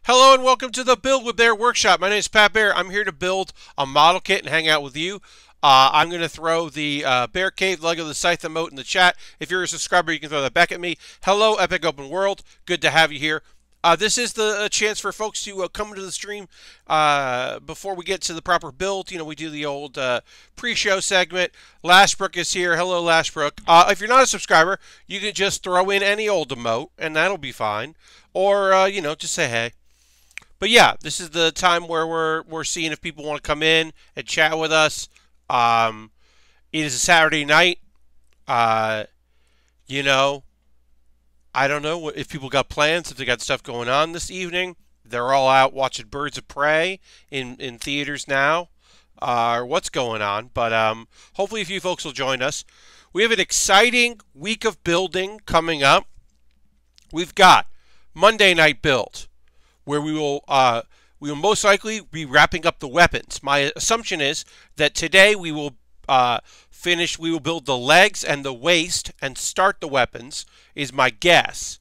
Hello and welcome to the Build with Baer workshop. My name is Pat Baer. I'm here to build a model kit and hang out with you. I'm going to throw the Baer Cave Lego the Scythe emote in the chat. If you're a subscriber, you can throw that back at me. Hello, Epic Open World. Good to have you here. This is the chance for folks to come into the stream before we get to the proper build. You know, we do the old pre-show segment. Lashbrook is here. Hello, Lashbrook. If you're not a subscriber, you can just throw in any old emote, and that'll be fine. Or, you know, just say hey. But yeah, this is the time where we're seeing if people want to come in and chat with us. It is a Saturday night. You know, I don't know if people got plans, if they got stuff going on this evening. They're all out watching Birds of Prey in theaters now, or what's going on. But hopefully a few folks will join us. We have an exciting week of building coming up. We've got Monday night build, where we will most likely be wrapping up the weapons. My assumption is that today we will build the legs and the waist and start the weapons, is my guess.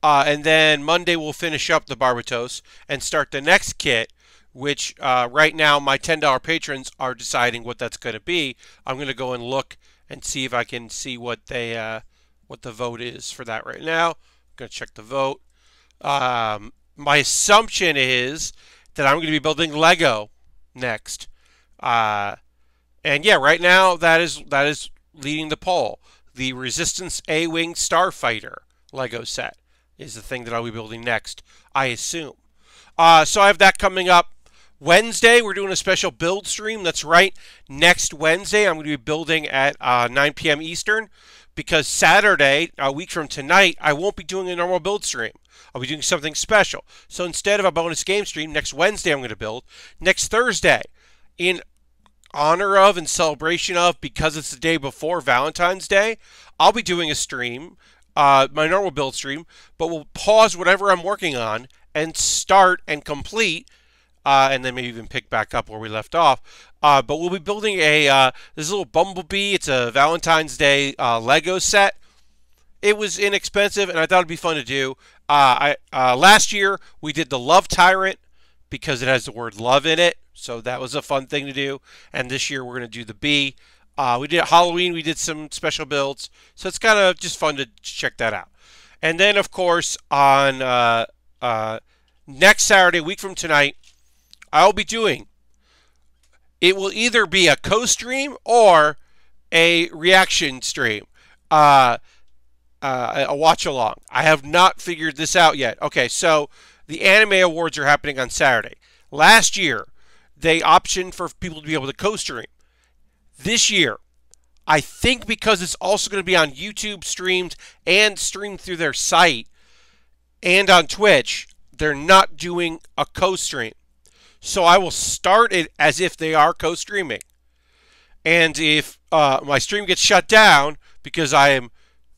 And then Monday we'll finish up the Barbatos and start the next kit, which right now my $10 patrons are deciding what that's going to be. I'm going to go and look and see if I can see what the vote is for that right now. I'm going to check the vote. My assumption is that I'm going to be building Lego next. And yeah, right now that is leading the poll. The Resistance A-Wing Starfighter Lego set is the thing that I'll be building next, I assume. So I have that coming up. Wednesday, we're doing a special build stream. That's right. Next Wednesday, I'm going to be building at 9 p.m. Eastern, because Saturday, a week from tonight, I won't be doing a normal build stream. I'll be doing something special. So instead of a bonus game stream, next Wednesday I'm going to build. Next Thursday, in honor of and celebration of, because it's the day before Valentine's Day, I'll be doing a stream, my normal build stream, but we'll pause whatever I'm working on and start and complete, and then maybe even pick back up where we left off. But we'll be building this little bumblebee. It's a Valentine's Day Lego set. It was inexpensive, and I thought it'd be fun to do. Last year, we did the Love Tyrant because it has the word love in it, so that was a fun thing to do. And this year, we're going to do the bee. We did Halloween. We did some special builds, so it's kind of just fun to check that out. And then, of course, on next Saturday, a week from tonight, I'll be doing, it will either be a co-stream or a reaction stream. A watch-along. I have not figured this out yet. Okay, so the anime awards are happening on Saturday. Last year, they optioned for people to be able to co-stream. This year, I think because it's also going to be on YouTube streamed and streamed through their site and on Twitch, they're not doing a co-stream. So I will start it as if they are co-streaming. And if my stream gets shut down because I am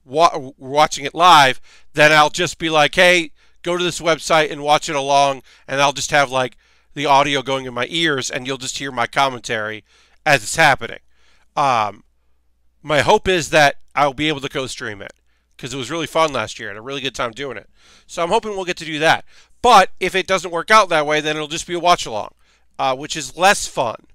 watching it live, then I'll just be like, hey, go to this website and watch it along, and I'll just have like the audio going in my ears, and you'll just hear my commentary as it's happening. My hope is that I'll be able to co-stream it, because it was really fun last year and a really good time doing it. So I'm hoping we'll get to do that. But if it doesn't work out that way, then it'll just be a watch along, which is less fun,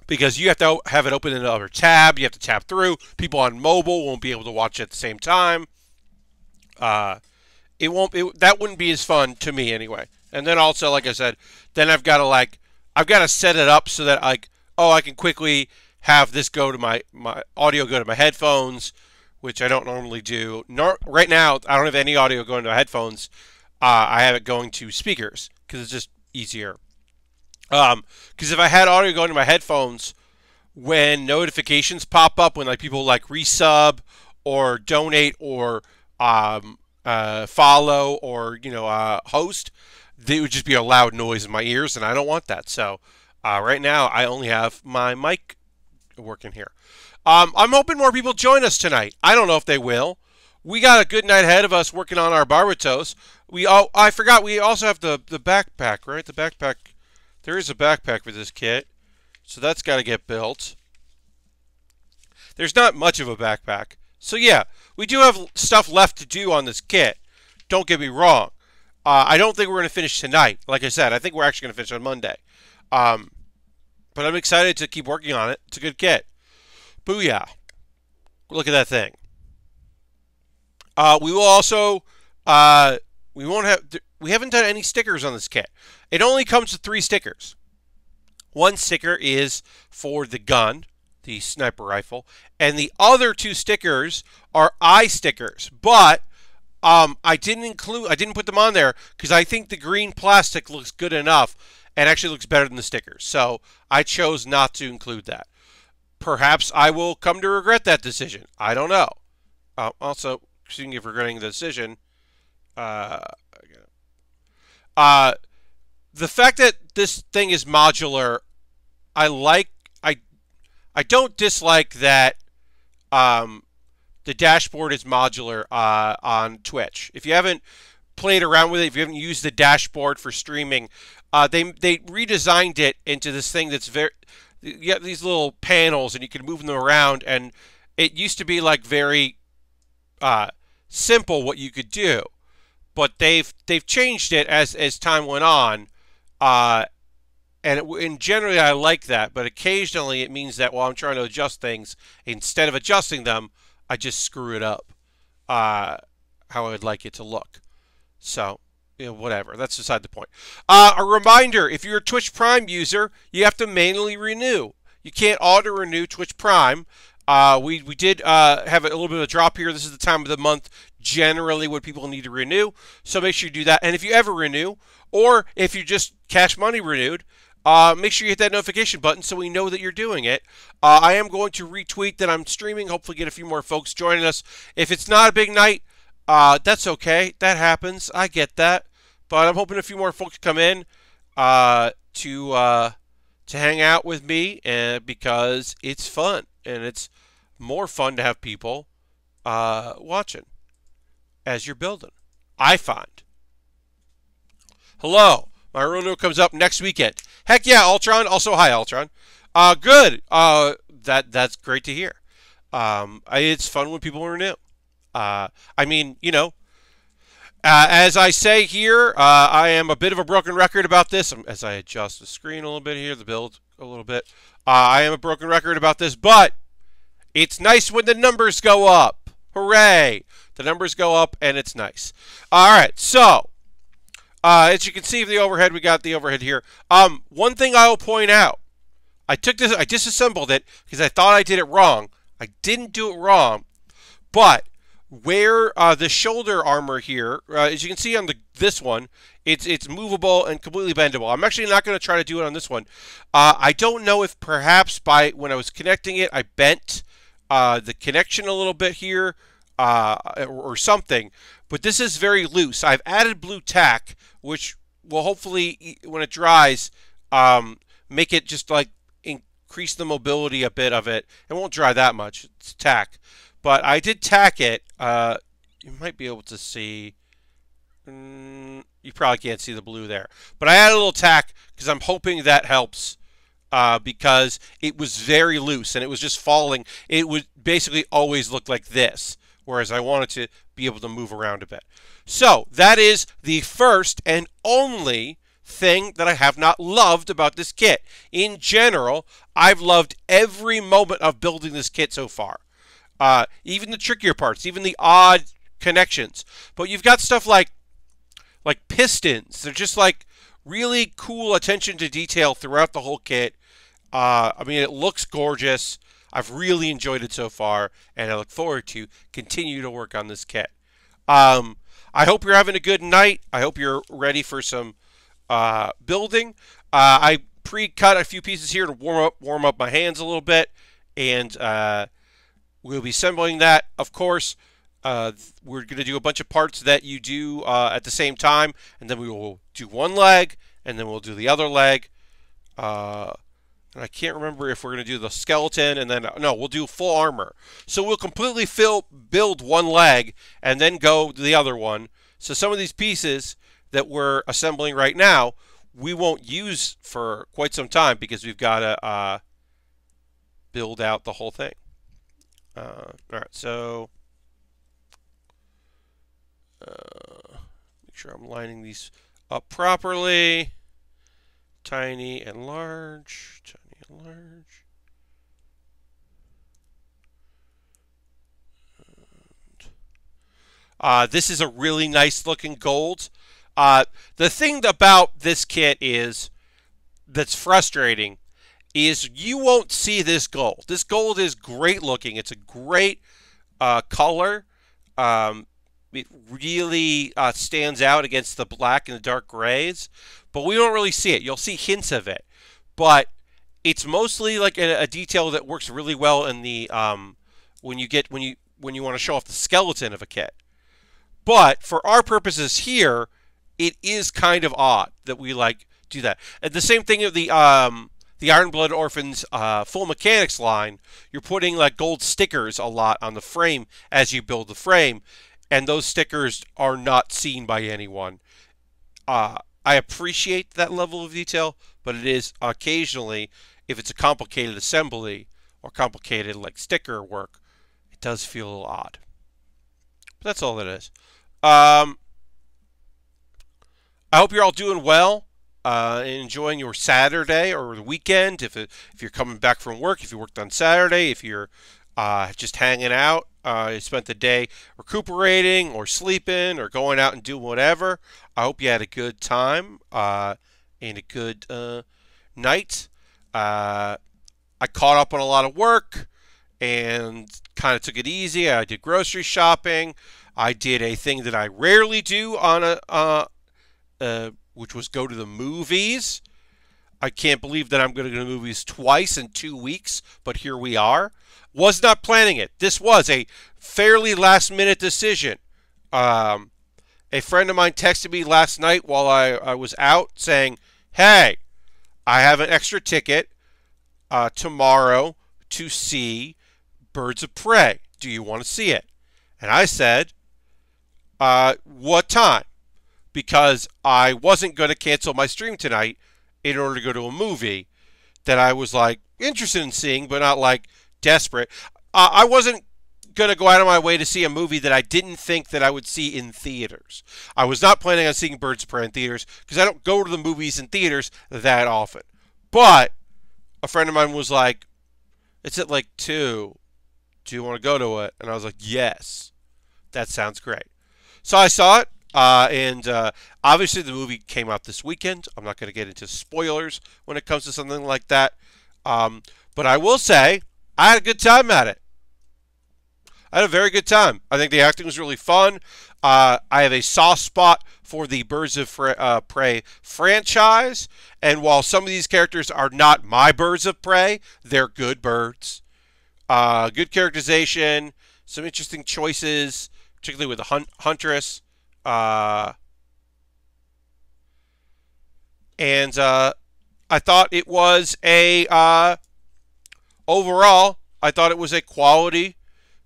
because you have to have it open in another tab. You have to tap through. People on mobile won't be able to watch it at the same time. That wouldn't be as fun to me anyway. And then also, like I said, then I've got to set it up so that I can quickly have this go to my audio go to my headphones, which I don't normally do. Right now, I don't have any audio going to my headphones. I have it going to speakers because it's just easier. Because if I had audio going to my headphones, when notifications pop up, when like people like resub or donate or follow or host, they would just be a loud noise in my ears, and I don't want that. So right now I only have my mic working here. I'm hoping more people join us tonight. I don't know if they will. We got a good night ahead of us working on our Barbatos. I forgot we also have the backpack, right? The backpack. There is a backpack for this kit, so that's got to get built. There's not much of a backpack. So yeah, we do have stuff left to do on this kit. Don't get me wrong. I don't think we're going to finish tonight. Like I said, I think we're actually going to finish on Monday. But I'm excited to keep working on it. It's a good kit. Booyah. Look at that thing. We will also, we haven't done any stickers on this kit. It only comes with 3 stickers. One sticker is for the gun, the sniper rifle, and the other 2 stickers are eye stickers. But I didn't put them on there because I think the green plastic looks good enough and actually looks better than the stickers. So I chose not to include that. Perhaps I will come to regret that decision. I don't know. Also, speaking of regretting the decision, the fact that this thing is modular, I like. I don't dislike that the dashboard is modular on Twitch. If you haven't played around with it, if you haven't used the dashboard for streaming, they redesigned it into this thing that's very. You got these little panels, and you can move them around. And it used to be like very simple what you could do, but they've changed it as time went on. And generally, I like that, but occasionally it means that while I'm trying to adjust things, instead of adjusting them, I just screw it up how I would like it to look. So, whatever. That's beside the point. A reminder, if you're a Twitch Prime user, you have to manually renew. You can't auto-renew Twitch Prime. We did have a little bit of a drop here. This is the time of the month generally when people need to renew. So make sure you do that. And if you ever renew, or if you just Cash Money renewed, make sure you hit that notification button so we know that you're doing it. I am going to retweet that I'm streaming, hopefully get a few more folks joining us. If it's not a big night, that's okay. That happens. I get that. But I'm hoping a few more folks come in to hang out with me because it's fun. And it's more fun to have people watching as you're building, I find. Hello. My renewal comes up next weekend. Heck yeah, Ultron. Also, hi, Ultron. Good. That's great to hear. It's fun when people renew. I mean, as I say here, I am a bit of a broken record about this. As I adjust the screen a little bit here, the build a little bit, I am a broken record about this, but it's nice when the numbers go up. Hooray! The numbers go up, and it's nice. All right, so as you can see from the overhead, we got the overhead here. One thing I will point out, I disassembled it because I thought I did it wrong. I didn't do it wrong, but where the shoulder armor here, as you can see on this one, it's movable and completely bendable. I'm actually not going to try to do it on this one. I don't know if perhaps when I was connecting it, I bent the connection a little bit here or something, but this is very loose. I've added blue tack, which will hopefully, when it dries, make it just like increase the mobility a bit of it. It won't dry that much. It's tack. But I did tack it. You might be able to see. You probably can't see the blue there. But I added a little tack because I'm hoping that helps because it was very loose and it was just falling. It would basically always look like this, whereas I wanted to be able to move around a bit. So that is the first and only thing that I have not loved about this kit. In general, I've loved every moment of building this kit so far. Even the trickier parts, even the odd connections. But you've got stuff like pistons. They're just like really cool attention to detail throughout the whole kit. I mean, it looks gorgeous. I've really enjoyed it so far, and I look forward to continue to work on this kit. I hope you're having a good night. I hope you're ready for some building. I pre-cut a few pieces here to warm up my hands a little bit, and we'll be assembling that. Of course, we're going to do a bunch of parts that you do at the same time, and then we will do one leg, and then we'll do the other leg. And I can't remember if we're going to do the skeleton, and then, no, we'll do full armor. So we'll completely build one leg, and then go to the other one. So some of these pieces that we're assembling right now, we won't use for quite some time because we've got to build out the whole thing. All right, so sure I'm lining these up properly. Tiny and large. Tiny and large. This is a really nice looking gold. The thing about this kit is that's frustrating is you won't see this gold. This gold is great looking. It's a great color. It really stands out against the black and the dark grays, but we don't really see it. You'll see hints of it, but it's mostly like a detail that works really well in the when you want to show off the skeleton of a kit. But for our purposes here, it is kind of odd that we like do that. And the same thing of the Iron Blood Orphans full mechanics line. You're putting like gold stickers a lot on the frame as you build the frame, and those stickers are not seen by anyone. I appreciate that level of detail, but it is occasionally, if it's a complicated assembly or complicated like sticker work, it does feel a little odd. But that's all that is. I hope you're all doing well, enjoying your Saturday or the weekend. If you're coming back from work, if you worked on Saturday, if you're just hanging out, you spent the day recuperating or sleeping or going out and doing whatever. I hope you had a good time and a good night. I caught up on a lot of work and kind of took it easy. I did grocery shopping. I did a thing that I rarely do on which was go to the movies. I can't believe that I'm going to go to the movies twice in 2 weeks, but here we are. Was not planning it. This was a fairly last-minute decision. A friend of mine texted me last night while I was out saying, hey, I have an extra ticket tomorrow to see Birds of Prey. Do you want to see it? And I said, what time? Because I wasn't going to cancel my stream tonight in order to go to a movie that I was like interested in seeing, but not like desperate. I wasn't going to go out of my way to see a movie that I didn't think that I would see in theaters. I was not planning on seeing Birds of Prey in theaters because I don't go to the movies in theaters that often. But a friend of mine was like, it's at like 2. Do you want to go to it? And I was like, yes. That sounds great. So I saw it. And obviously the movie came out this weekend. I'm not going to get into spoilers when it comes to something like that. But I will say, I had a good time at it. I had a very good time. I think the acting was really fun. I have a soft spot for the Birds of Prey franchise. And while some of these characters are not my Birds of Prey, they're good birds. Good characterization. Some interesting choices, particularly with the Huntress. And I thought it was overall, I thought it was a quality,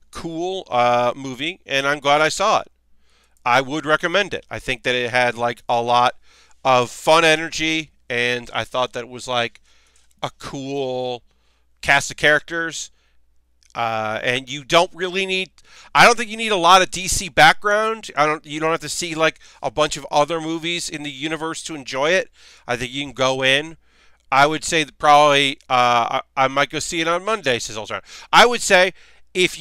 cool movie, and I'm glad I saw it. I would recommend it. I think that it had like a lot of fun energy, and I thought that it was like a cool cast of characters. And you don't really need, I don't think you need a lot of DC background. You don't have to see like a bunch of other movies in the universe to enjoy it. I think you can go in. I would say that probably, I might go see it on Monday, says Ultron. I would say if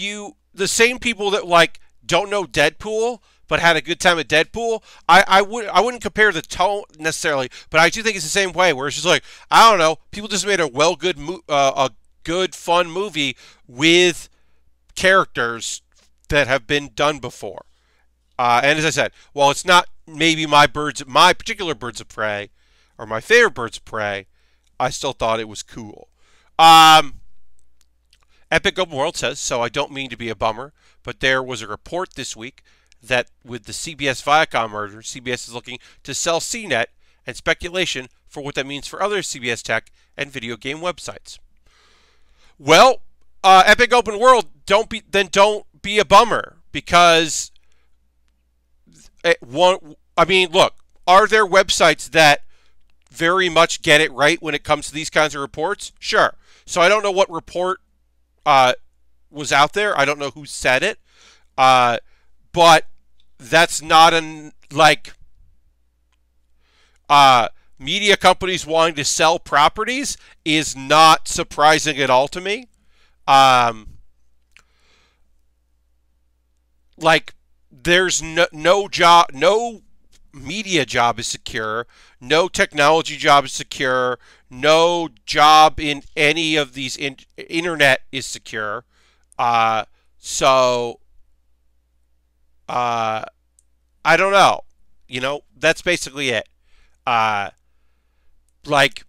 the same people that like don't know Deadpool, but had a good time at Deadpool, I wouldn't compare the tone necessarily, but I do think it's the same way, where it's just like, I don't know, people just made a good fun movie with characters that have been done before. And as I said, while it's not maybe my particular Birds of Prey or my favorite Birds of Prey, I still thought it was cool. Epic Open World says, so I don't mean to be a bummer, but there was a report this week that with the CBS Viacom merger, CBS is looking to sell CNET, and speculation for what that means for other CBS tech and video game websites. Well, Epic Open World, don't be a bummer, because look, are there websites that very much get it right when it comes to these kinds of reports? Sure. So I don't know what report was out there. I don't know who said it, but that's not Media companies wanting to sell properties is not surprising at all to me. Like, there's no job, no media job is secure, no technology job is secure, no job in any of these internet is secure. So I don't know. That's basically it. Like,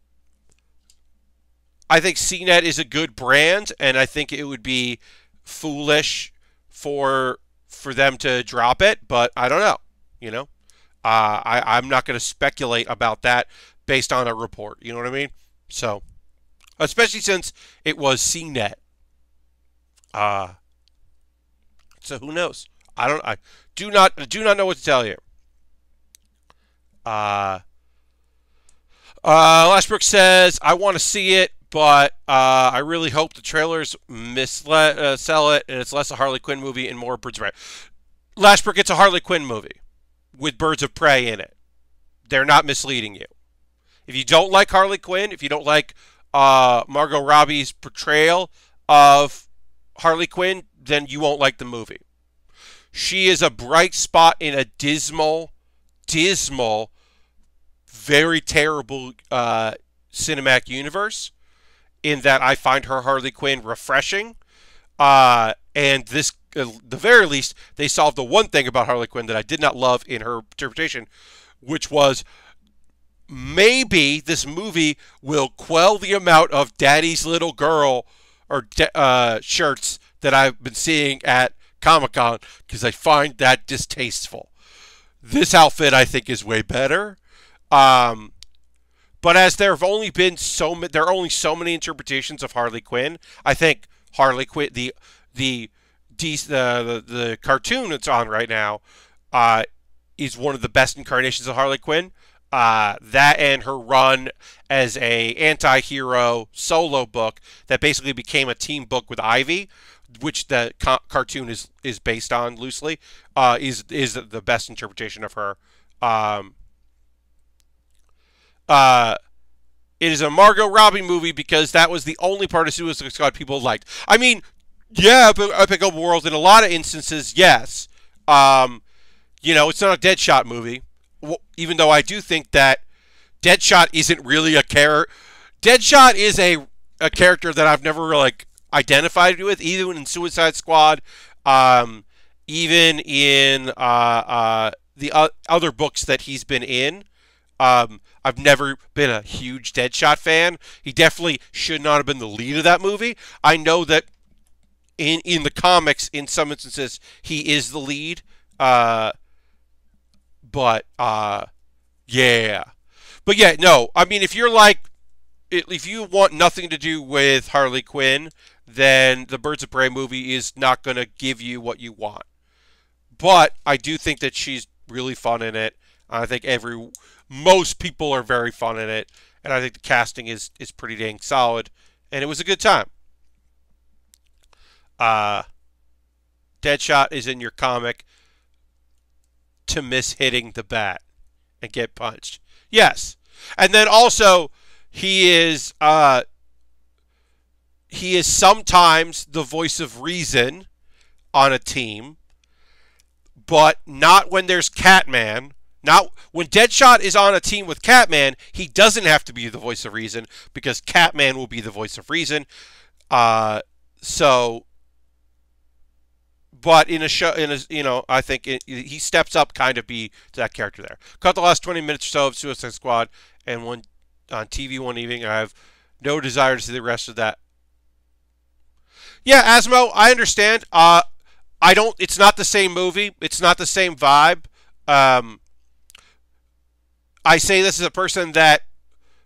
I think CNET is a good brand, and I think it would be foolish for them to drop it, but I don't know. I'm not going to speculate about that based on a report. You know what I mean? So, especially since it was CNET. So who knows? I do not know what to tell you. Lashbrook says, I want to see it, but I really hope the trailers sell it, and it's less a Harley Quinn movie and more Birds of Prey. Lashbrook, it's a Harley Quinn movie with Birds of Prey in it. They're not misleading you. If you don't like Harley Quinn, if you don't like Margot Robbie's portrayal of Harley Quinn, then you won't like the movie. She is a bright spot in a dismal, very terrible cinematic universe, in that I find her Harley Quinn refreshing. And this, at the very least, they solved the one thing about Harley Quinn that I did not love in her interpretation, which was maybe this movie will quell the amount of Daddy's Little Girl or shirts that I've been seeing at Comic-Con, because I find that distasteful. This outfit, I think, is way better. But as there have only been there are only so many interpretations of Harley Quinn. I think Harley Quinn, the cartoon that's on right now, is one of the best incarnations of Harley Quinn. That and her run as a anti-hero solo book that basically became a team book with Ivy, which the cartoon is based on loosely, is the best interpretation of her. It is a Margot Robbie movie because that was the only part of Suicide Squad people liked. I mean, yeah, but Epic Open World in a lot of instances, yes. It's not a Deadshot movie. Well, even though I do think that Deadshot isn't really a character. Deadshot is a character that I've never identified with, even in Suicide Squad, even in the other books that he's been in. I've never been a huge Deadshot fan. He definitely should not have been the lead of that movie. I know that in the comics, in some instances, he is the lead. But yeah. But yeah, no. I mean, if you want nothing to do with Harley Quinn, then the Birds of Prey movie is not going to give you what you want. But I do think that she's really fun in it. I think most people are very fun in it, and I think the casting is pretty dang solid, and it was a good time. Deadshot is in your comic to miss hitting the bat and get punched. Yes, and then also he is sometimes the voice of reason on a team, but not when there's Catman. Now, when Deadshot is on a team with Catman, he doesn't have to be the voice of reason because Catman will be the voice of reason. But in a show, I think he steps up, kind of be that character there. Caught the last 20 minutes or so of Suicide Squad and one on TV one evening. I have no desire to see the rest of that. Yeah, Asmo, I understand. It's not the same movie. It's not the same vibe. I say this as a person that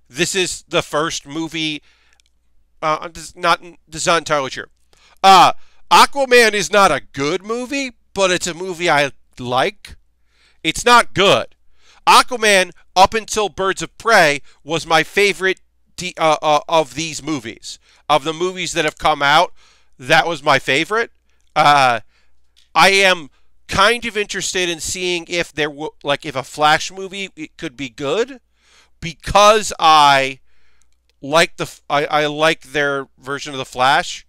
this is the first movie. This is not entirely true. Aquaman is not a good movie, but it's a movie I like. It's not good. Aquaman, up until Birds of Prey, was my favorite of these movies. Of the movies that have come out, that was my favorite. I am kind of interested in seeing if if a Flash movie it could be good, because I like their version of the Flash.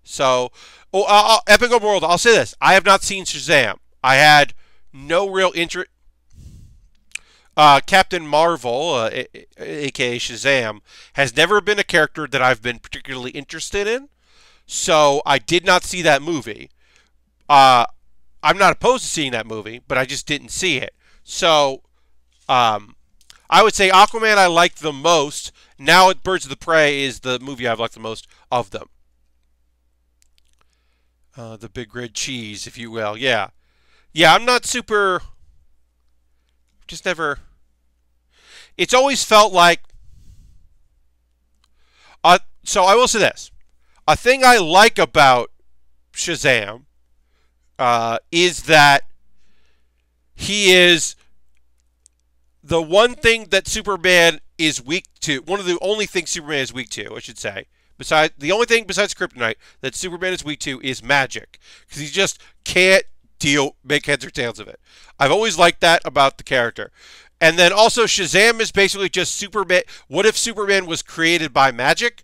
So, Epic Open World. I'll say this: I have not seen Shazam. I had no real interest. Captain Marvel, aka Shazam, has never been a character that I've been particularly interested in. So I did not see that movie. I'm not opposed to seeing that movie, but I just didn't see it. So I would say Aquaman I liked the most. Now Birds of the Prey is the movie I've liked the most of them. The big red cheese, if you will. Yeah. Yeah, I'm not super... Just never... It's always felt like... So I will say this. A thing I like about Shazam is that he is the one thing that Superman is weak to. One of the only things Superman is weak to, I should say. The only thing besides kryptonite that Superman is weak to is magic. Because he just can't make heads or tails of it. I've always liked that about the character. And then also Shazam is basically just Superman. What if Superman was created by magic?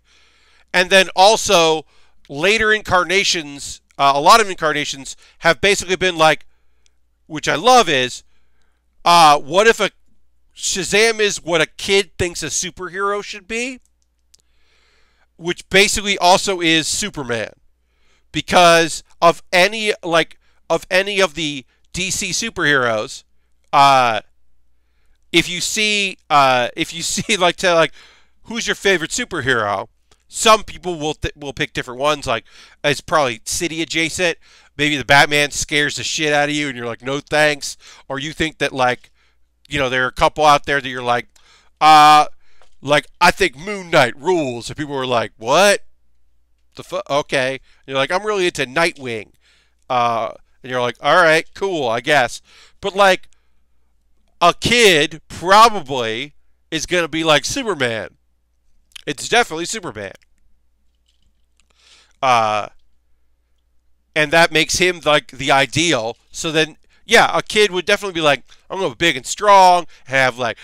And then also later incarnations, a lot of incarnations have basically been like, which I love is, what if Shazam is what a kid thinks a superhero should be? Which basically also is Superman. Because of any of the DC superheroes, if you see who's your favorite superhero, some people will pick different ones. Like, it's probably city adjacent. Maybe the Batman scares the shit out of you, and you're like, no thanks. Or you think that there are a couple out there that you're like, I think Moon Knight rules. And people were like, what? The fuck? Okay. And you're like, I'm really into Nightwing. And you're like, all right, cool, I guess. But a kid probably is going to be like Superman. It's definitely Superman. And that makes him the ideal. So then, yeah, a kid would definitely be like, I'm going to be big and strong, have a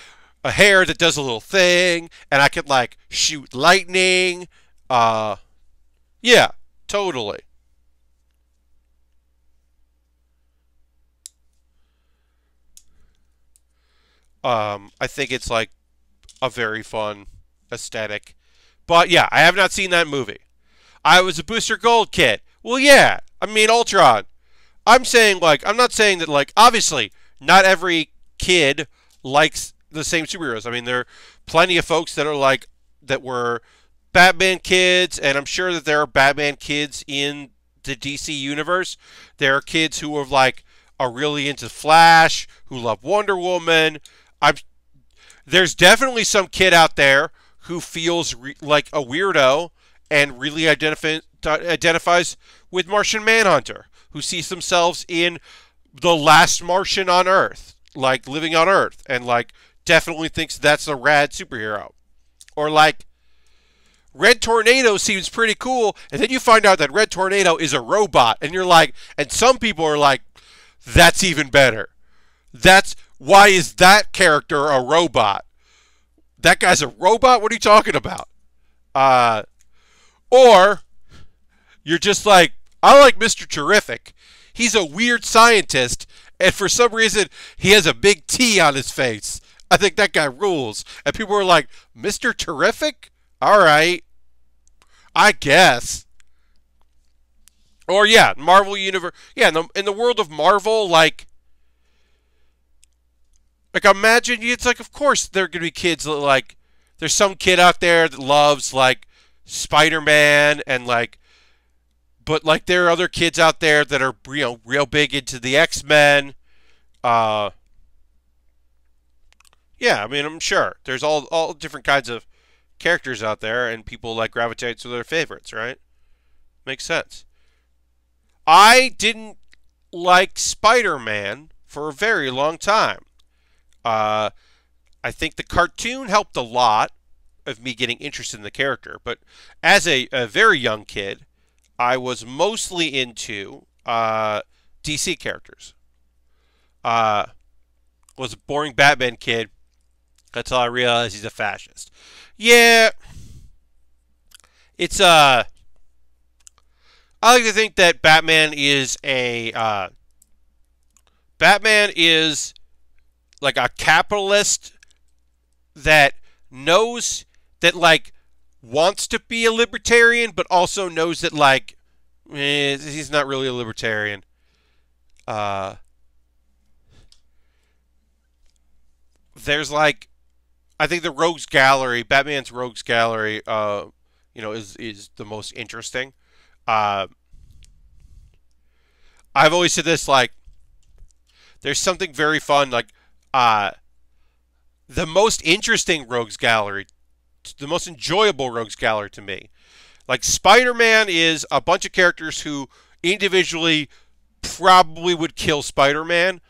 hair that does a little thing, and I could shoot lightning. Yeah, totally. I think it's a very fun aesthetic. But yeah, I have not seen that movie. I was a Booster Gold kid. Well, yeah. I mean, Ultron. I'm not saying that obviously not every kid likes the same superheroes. I mean, there are plenty of folks that are that were Batman kids, and I'm sure that there are Batman kids in the DC universe. There are kids who are really into Flash, who love Wonder Woman. There's definitely some kid out there who feels like a weirdo and really identifies with Martian Manhunter, who sees themselves in the last Martian on Earth, living on Earth, and definitely thinks that's a rad superhero. Or Red Tornado seems pretty cool, and then you find out that Red Tornado is a robot, and you're and some people are like, that's even better. Why is that character a robot? That guy's a robot? What are you talking about? Or you're just I like Mr. Terrific. He's a weird scientist, and for some reason, he has a big T on his face. I think that guy rules. And people are like, Mr. Terrific? All right. I guess. Or, yeah, Marvel Universe. Yeah, in the world of Marvel, imagine, it's of course there are going to be kids that, there's some kid out there that loves, Spider-Man, and, but, there are other kids out there that are, real big into the X-Men. Yeah, I mean, I'm sure. There's all different kinds of characters out there, and people, gravitate to their favorites, right? Makes sense. I didn't like Spider-Man for a very long time. I think the cartoon helped a lot of me getting interested in the character. But as a very young kid, I was mostly into DC characters. Was a boring Batman kid. until I realize he's a fascist. Yeah, it's I like to think that Batman is like a capitalist that knows that like wants to be a libertarian, but also knows that like he's not really a libertarian. Uh, there's like I think the Rogues Gallery, Batman's Rogues Gallery, is the most interesting. Uh, I've always said this like there's something very fun like uh, the most interesting Rogues Gallery, the most enjoyable Rogues Gallery to me. Like Spider-Man is a bunch of characters who individually probably would kill Spider-Man,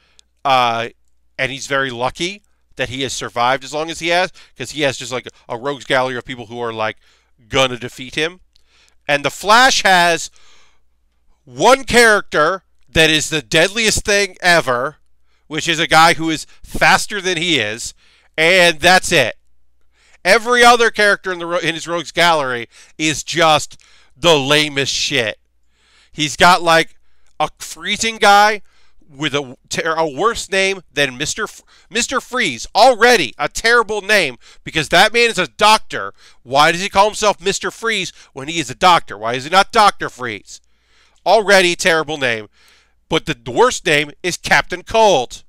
and he's very lucky that he has survived as long as he has, because he has just like a Rogues Gallery of people who are like gonna defeat him. And the Flash has one character that is the deadliest thing ever, which is a guy who is faster than he is, and that's it. Every other character in his Rogues Gallery is just the lamest shit. He's got like a freezing guy with a worse name than Mr. Freeze. Already a terrible name because that man is a doctor. Why does he call himself Mr. Freeze when he is a doctor? Why is he not Dr. Freeze? Already terrible name. But the worst name is Captain Cold.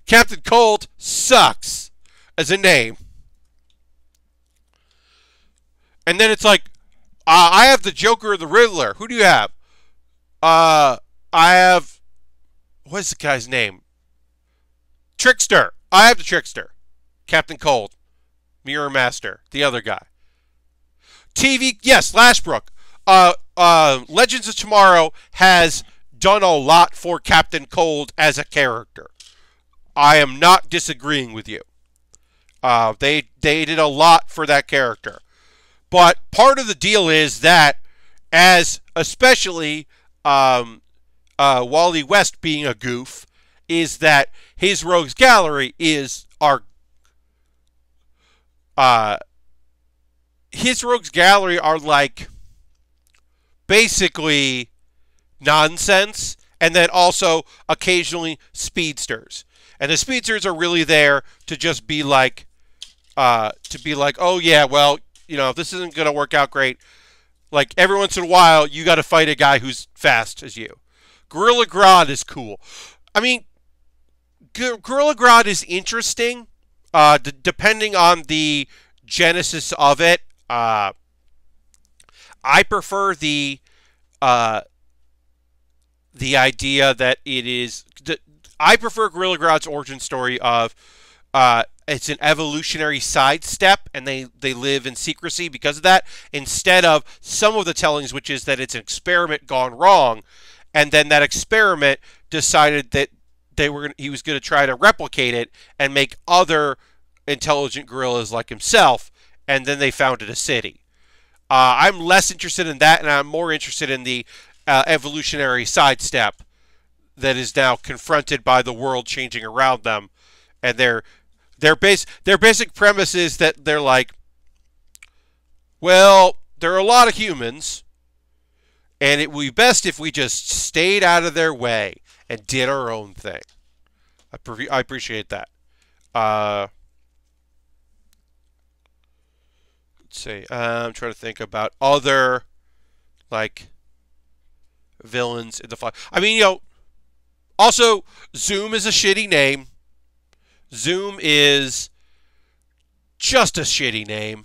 Captain Cold sucks as a name. And then it's like, I have the Joker or the Riddler. Who do you have? I have, what's the guy's name? Trickster. I have the Trickster. Captain Cold. Mirror Master. The other guy. TV, yes, Lashbrook. Legends of Tomorrow has done a lot for Captain Cold as a character. I am not disagreeing with you. They did a lot for that character. But part of the deal is that, as especially Wally West being a goof, is that his Rogues Gallery his Rogues Gallery are like basically nonsense, and then also occasionally speedsters. And the speedsters are really there to just be like, oh yeah, well, if this isn't going to work out great, like every once in a while, you got to fight a guy who's fast as you. Gorilla Grodd is cool. I mean, Gorilla Grodd is interesting, depending on the genesis of it. I prefer the idea that it is. I prefer Gorilla Grodd's origin story of it's an evolutionary sidestep, and they live in secrecy because of that, instead of some of the tellings, which is that it's an experiment gone wrong, and then that experiment decided that he was going to try to replicate it and make other intelligent gorillas like himself, and then they founded a city. I'm less interested in that, and I'm more interested in the evolutionary sidestep that is now confronted by the world changing around them, and their basic premise is that they're like, well, there are a lot of humans, and it would be best if we just stayed out of their way and did our own thing. I appreciate that. Let's see. I'm trying to think about other like villains in the Flash. I mean, also Zoom is a shitty name. Zoom is just a shitty name.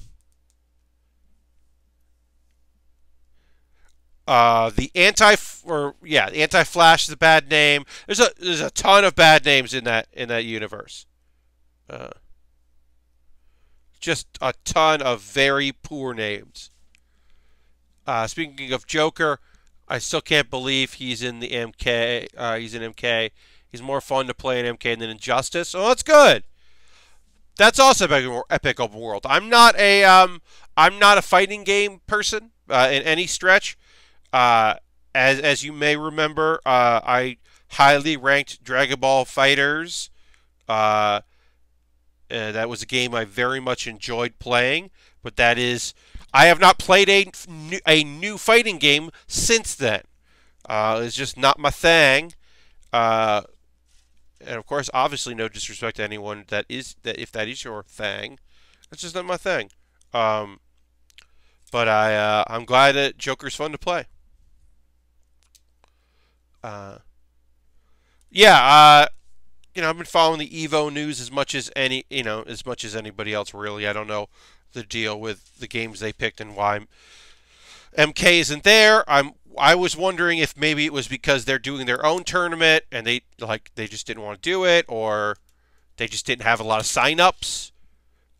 The Anti-Flash is a bad name. There's a ton of bad names in that universe. Just a ton of very poor names. Speaking of Joker, I still can't believe he's in the MK. He's in MK. He's more fun to play in MK than Injustice. Oh, that's good. That's also epic open world. I'm not a fighting game person in any stretch. As you may remember, I highly ranked Dragon Ball Fighters That was a game I very much enjoyed playing, but that is, I have not played a new fighting game since then. It's just not my thing. Uh, and of course, obviously, no disrespect to anyone that if that is your thing, it's just not my thing. Um, but I'm glad that Joker's fun to play. Uh, yeah, I've been following the Evo news as much as as much as anybody else. Really, I don't know the deal with the games they picked and why MK isn't there. I was wondering if maybe it was because they're doing their own tournament and they just didn't want to do it, or they just didn't have a lot of signups.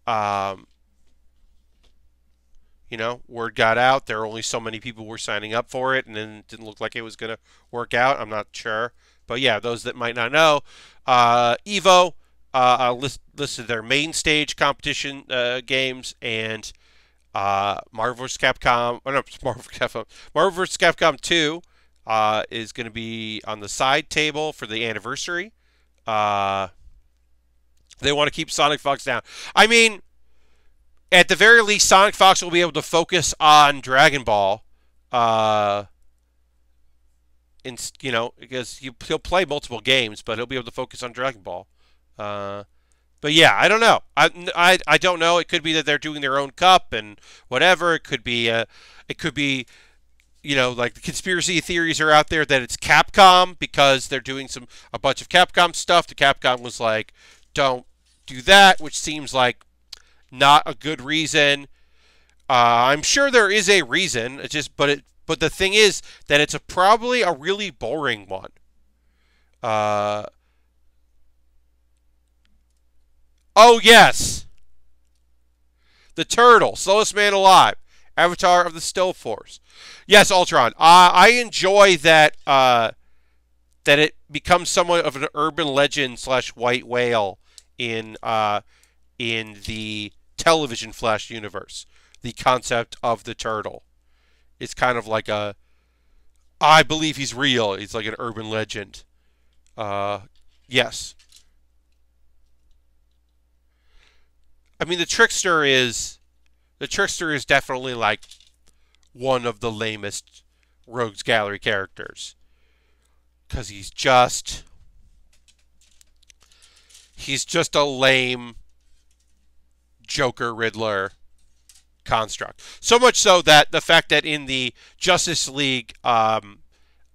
Um, word got out. There were only so many people were signing up for it, and then it didn't look like it was going to work out. I'm not sure. But yeah, those that might not know, Evo listed their main stage competition games, and Marvel vs. Capcom, oh no, Marvel vs. Capcom 2 is going to be on the side table for the anniversary. They want to keep Sonic Fox down. I mean, at the very least, Sonic Fox will be able to focus on Dragon Ball. Because he'll play multiple games, but he'll be able to focus on Dragon Ball. But yeah, I don't know. I don't know. It could be that they're doing their own cup and whatever. It could be like the conspiracy theories are out there that it's Capcom because they're doing a bunch of Capcom stuff. The Capcom was like, don't do that, which seems like not a good reason. I'm sure there is a reason. But the thing is that it's probably a really boring one. Oh, yes. The Turtle, slowest man alive. Avatar of the Still Force. Yes, Ultron. I enjoy that that it becomes somewhat of an urban legend / white whale in the television Flash universe. The concept of the turtle. It's kind of like I believe he's real. He's like an urban legend. Yes. I mean, the Trickster is definitely like one of the lamest Rogues Gallery characters. Because he's just a lame Joker Riddler construct. So much so that the fact that in the Justice League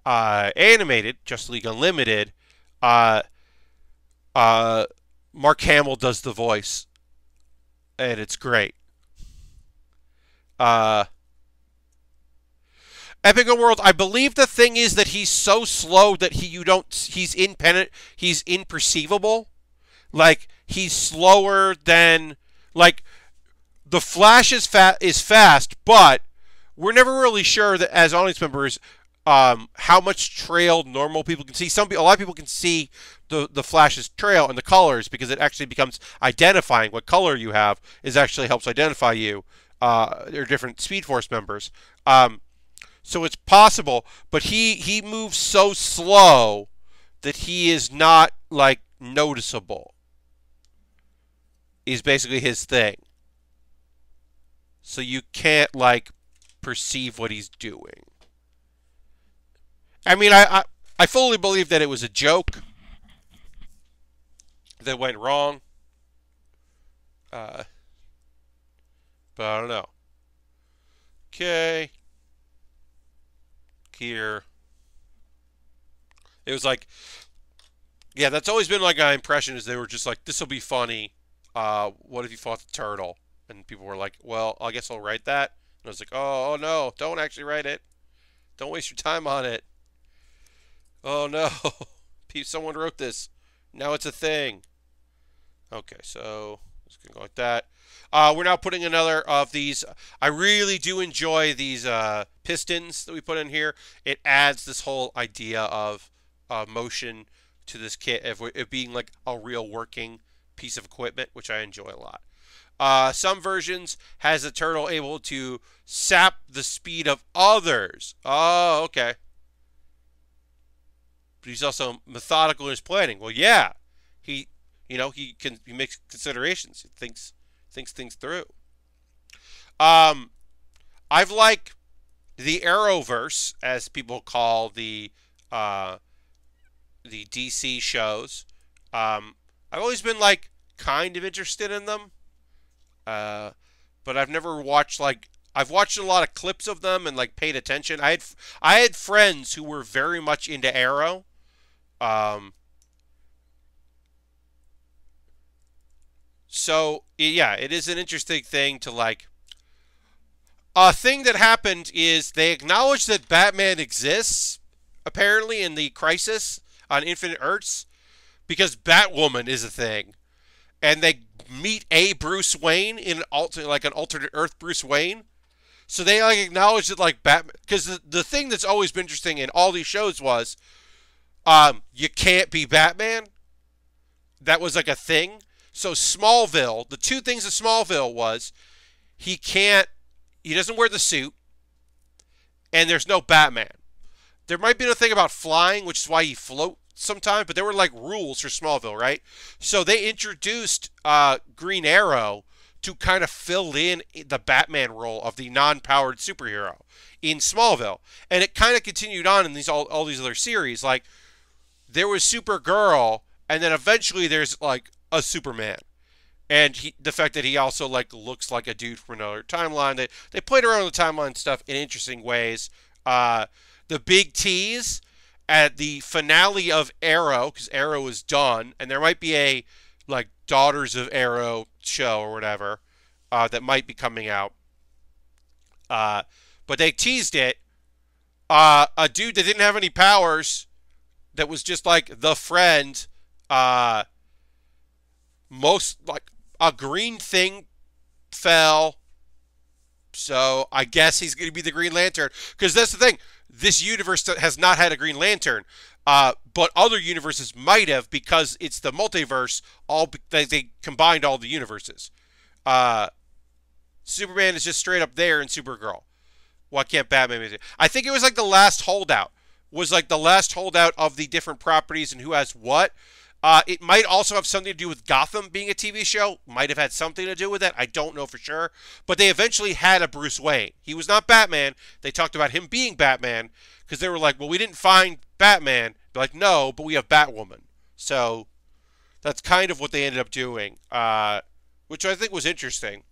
animated, Justice League Unlimited, Mark Hamill does the voice, and it's great. Epic World, I believe the thing is that he's so slow that he's imperceivable. Like, he's slower than, like, the Flash is fast, but we're never really sure that as audience members how much trail normal people can see. A lot of people can see the Flash's trail and the colors because it actually becomes identifying. What color you have actually helps identify you. They're different Speed Force members. So it's possible, but he moves so slow that he is not, like, noticeable. Is basically his thing. So you can't, like, perceive what he's doing. I mean, I fully believe that it was a joke that went wrong. But I don't know. Okay. Here. It was like, yeah, that's always been like my impression is they were just like, this will be funny. What if you fought the turtle? And people were like, well, I guess I'll write that. And I was like, oh no, don't actually write it. Don't waste your time on it. Oh no, someone wrote this. Now it's a thing. Okay, so it's going to go like that. We're now putting another of these. I really do enjoy these pistons that we put in here. It adds this whole idea of motion to this kit, of it being like a real working piece of equipment, which I enjoy a lot. Some versions has the turtle able to sap the speed of others. Oh, okay. But he's also methodical in his planning. Well, yeah. He makes considerations. He thinks things through. Um, I've liked the Arrowverse, as people call uh, the DC shows. I've always been like kind of interested in them, uh, but I've never watched like I've watched a lot of clips of them and like paid attention. I had friends who were very much into Arrow. Um, so yeah, it is an interesting thing to like. A thing that happened is they acknowledged that Batman exists, apparently in the Crisis on Infinite Earths, because Batwoman is a thing, and they meet a Bruce Wayne in an alternate Earth Bruce Wayne. So they like acknowledge that like Batman, because the thing that's always been interesting in all these shows was, you can't be Batman. That was like a thing. So Smallville, the two things of Smallville was he can't, he doesn't wear the suit, and there's no Batman. There might be a thing about flying, which is why he floats sometimes, but there were like rules for Smallville, right? So they introduced Green Arrow to kind of fill in the Batman role of the non-powered superhero in Smallville, and it kind of continued on in these all these other series. Like there was Supergirl, and then eventually there's like a Superman, and the fact that he also like looks like a dude from another timeline. They played around with the timeline stuff in interesting ways. The big tease at the finale of Arrow, because Arrow is done, and there might be a like Daughters of Arrow show or whatever that might be coming out. But they teased it. A dude that didn't have any powers, that was just like the friend. Most like a green thing fell. So I guess he's going to be the Green Lantern. Because that's the thing. This universe has not had a Green Lantern. But other universes might have, because it's the multiverse. They combined all the universes. Superman is just straight up there in Supergirl. Why can't Batman be? I think it was like the last holdout. Was like the last holdout of the different properties and who has what. It might also have something to do with Gotham being a TV show. Might have had something to do with that. I don't know for sure. But they eventually had a Bruce Wayne. He was not Batman. They talked about him being Batman because they were like, well, we didn't find Batman. They're like, no, but we have Batwoman. So that's kind of what they ended up doing, which I think was interesting.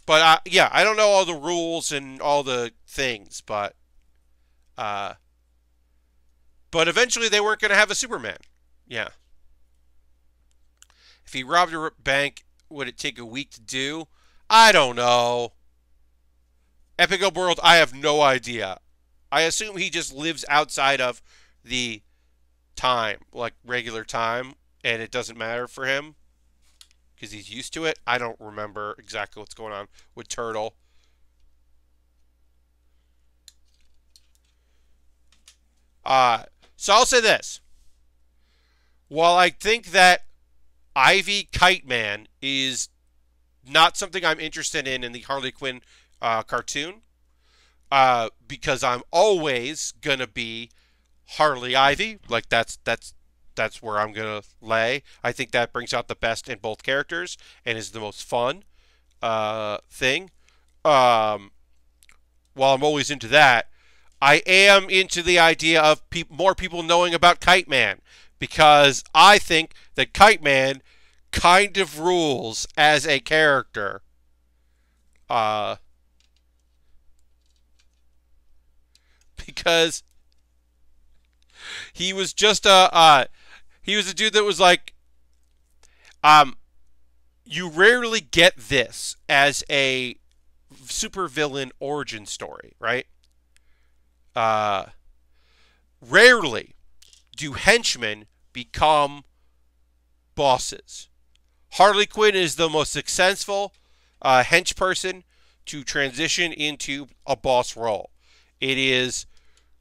But yeah, I don't know all the rules and all the things, but eventually they weren't going to have a Superman. Yeah. If he robbed a bank, would it take a week to do? I don't know. Epic Open World, I have no idea. I assume he just lives outside of the time, like regular time, and it doesn't matter for him because he's used to it. I don't remember exactly what's going on with Turtle. So I'll say this. While I think that Ivy Kite Man is not something I'm interested in the Harley Quinn cartoon, because I'm always gonna be Harley Ivy. Like that's where I'm gonna lay. I think that brings out the best in both characters and is the most fun thing. While I'm always into that, I am into the idea of more people knowing about Kite Man, because I think that Kite Man kind of rules as a character. Because he was just he was a dude that was like, you rarely get this as a supervillain origin story, right? Rarely do henchmen become bosses. Harley Quinn is the most successful hench person to transition into a boss role. It is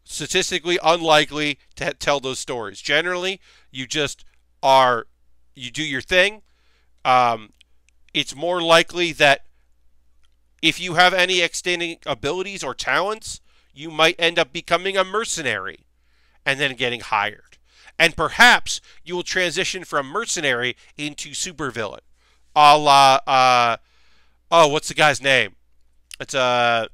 statistically unlikely to tell those stories. Generally, you just you do your thing. It's more likely that if you have any extending abilities or talents, you might end up becoming a mercenary and then getting hired. and perhaps you will transition from mercenary into supervillain, a la oh, what's the guy's name? It's this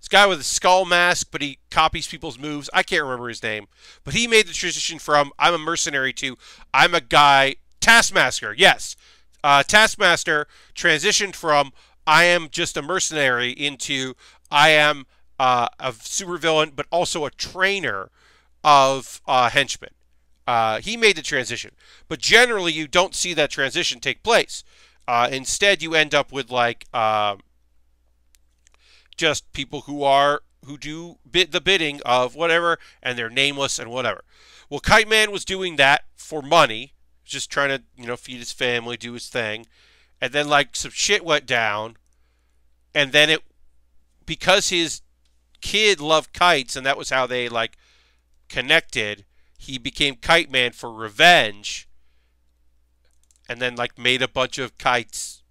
guy with a skull mask, but he copies people's moves. I can't remember his name, but he made the transition from I'm a mercenary to I'm a guy. Taskmaster, yes. Taskmaster transitioned from I am just a mercenary into I am a supervillain, but also a trainer of henchmen. He made the transition, but generally you don't see that transition take place. Instead, you end up with like just people who do the bidding of whatever, and they're nameless and whatever. Well, Kite Man was doing that for money, just trying to feed his family, do his thing, and then like some shit went down, and then because his kid loved kites, and that was how they like connected. He became Kite Man for revenge, and then like made a bunch of kites,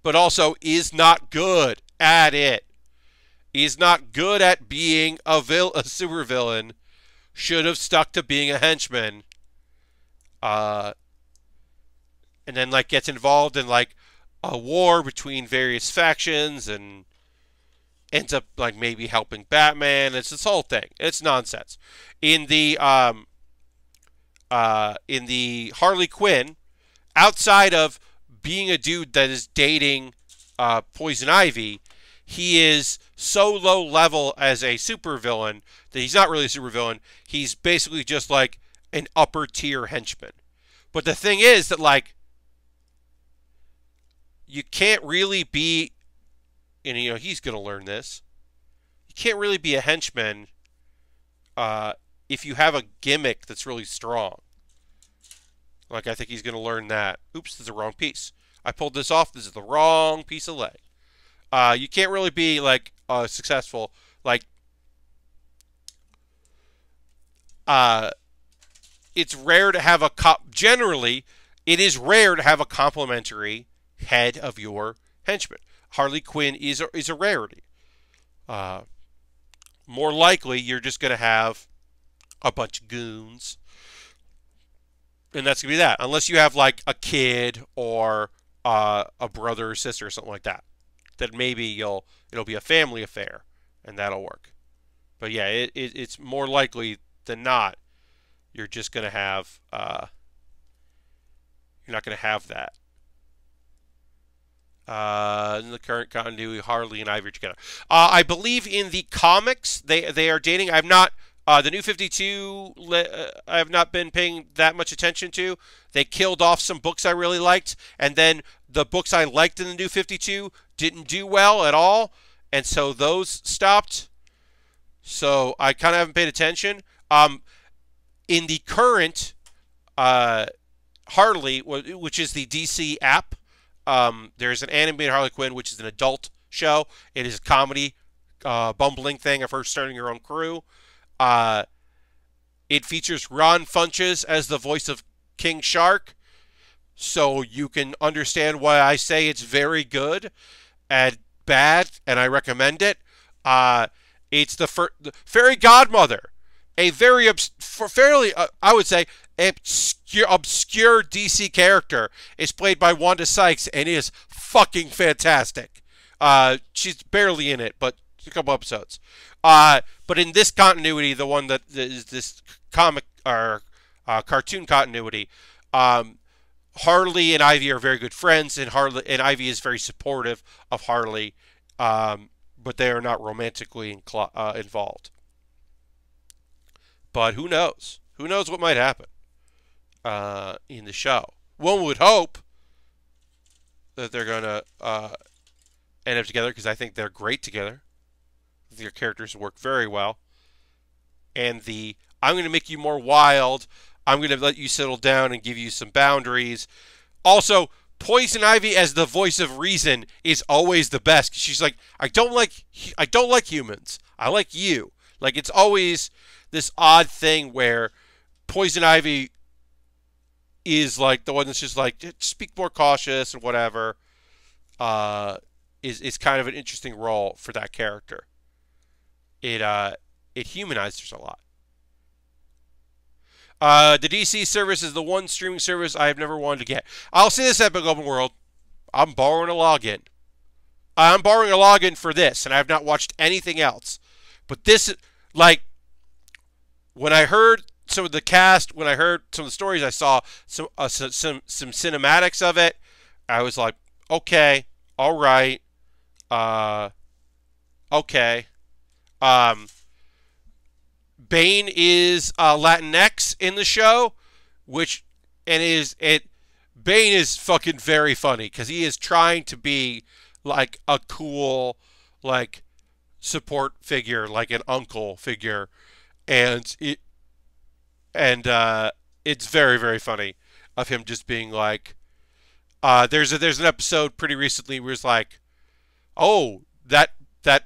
but also is not good at it. He's not good at being a supervillain. Should have stuck to being a henchman. And then like gets involved in like a war between various factions and ends up like maybe helping Batman. It's this whole thing. It's nonsense. In the Harley Quinn, outside of being a dude that is dating Poison Ivy, he is so low level as a supervillain that he's not really a supervillain. He's basically just like an upper tier henchman. But the thing is that like you can't really be, and he's gonna learn this. You can't really be a henchman if you have a gimmick that's really strong. Like, I think he's going to learn that. Oops, this is the wrong piece. I pulled this off. This is the wrong piece of leg. You can't really be, like, successful. Like, it's rare to have generally, it is rare to have a complimentary head of your henchman. Harley Quinn is a rarity. More likely, you're just going to have a bunch of goons. And that's going to be that. Unless you have, like, a kid or a brother or sister or something like that. Then maybe it'll be a family affair, and that'll work. But, yeah, it's more likely than not you're just going to have... you're not going to have that. In the current continuity, Harley and Ivy are together. I believe in the comics they are dating. I'm not... the New 52, I have not been paying that much attention to. They killed off some books I really liked, and then the books I liked in the New 52 didn't do well at all, and so those stopped. So I kind of haven't paid attention. In the current Harley, which is the DC app, there's an animated Harley Quinn, which is an adult show. It is a comedy, bumbling thing of her starting her own crew. It features Ron Funches as the voice of King Shark, so you can understand why I say it's very good and bad, and I recommend it. It's the fairy godmother, a very fairly, I would say, obscure DC character. Is played by Wanda Sykes and is fucking fantastic. She's barely in it, but a couple episodes. But in this continuity, the one that is this comic or cartoon continuity, Harley and Ivy are very good friends, and Ivy is very supportive of Harley, but they are not romantically involved. But who knows? Who knows what might happen in the show? One would hope that they're going to end up together, because I think they're great together. Their characters work very well. And I'm going to make you more wild. I'm going to let you settle down and give you some boundaries. Also, Poison Ivy as the voice of reason is always the best. She's like, I don't like humans. I like you. Like, it's always this odd thing where Poison Ivy is like the one that's just like, speak more cautious and whatever. Is kind of an interesting role for that character. It humanizes her a lot. The DC service is the one streaming service I have never wanted to get. I'll say this, Epic Open World. I'm borrowing a login. I'm borrowing a login for this, and I have not watched anything else. But this, like, when I heard some of the cast, when I heard some of the stories, I saw some cinematics of it. I was like, okay, all right, okay. Bane is Latinx in the show, Bane is fucking very funny because he is trying to be like a cool, like, support figure, like an uncle figure, and it's very, very funny of him just being like, there's an episode pretty recently where it's like, oh, that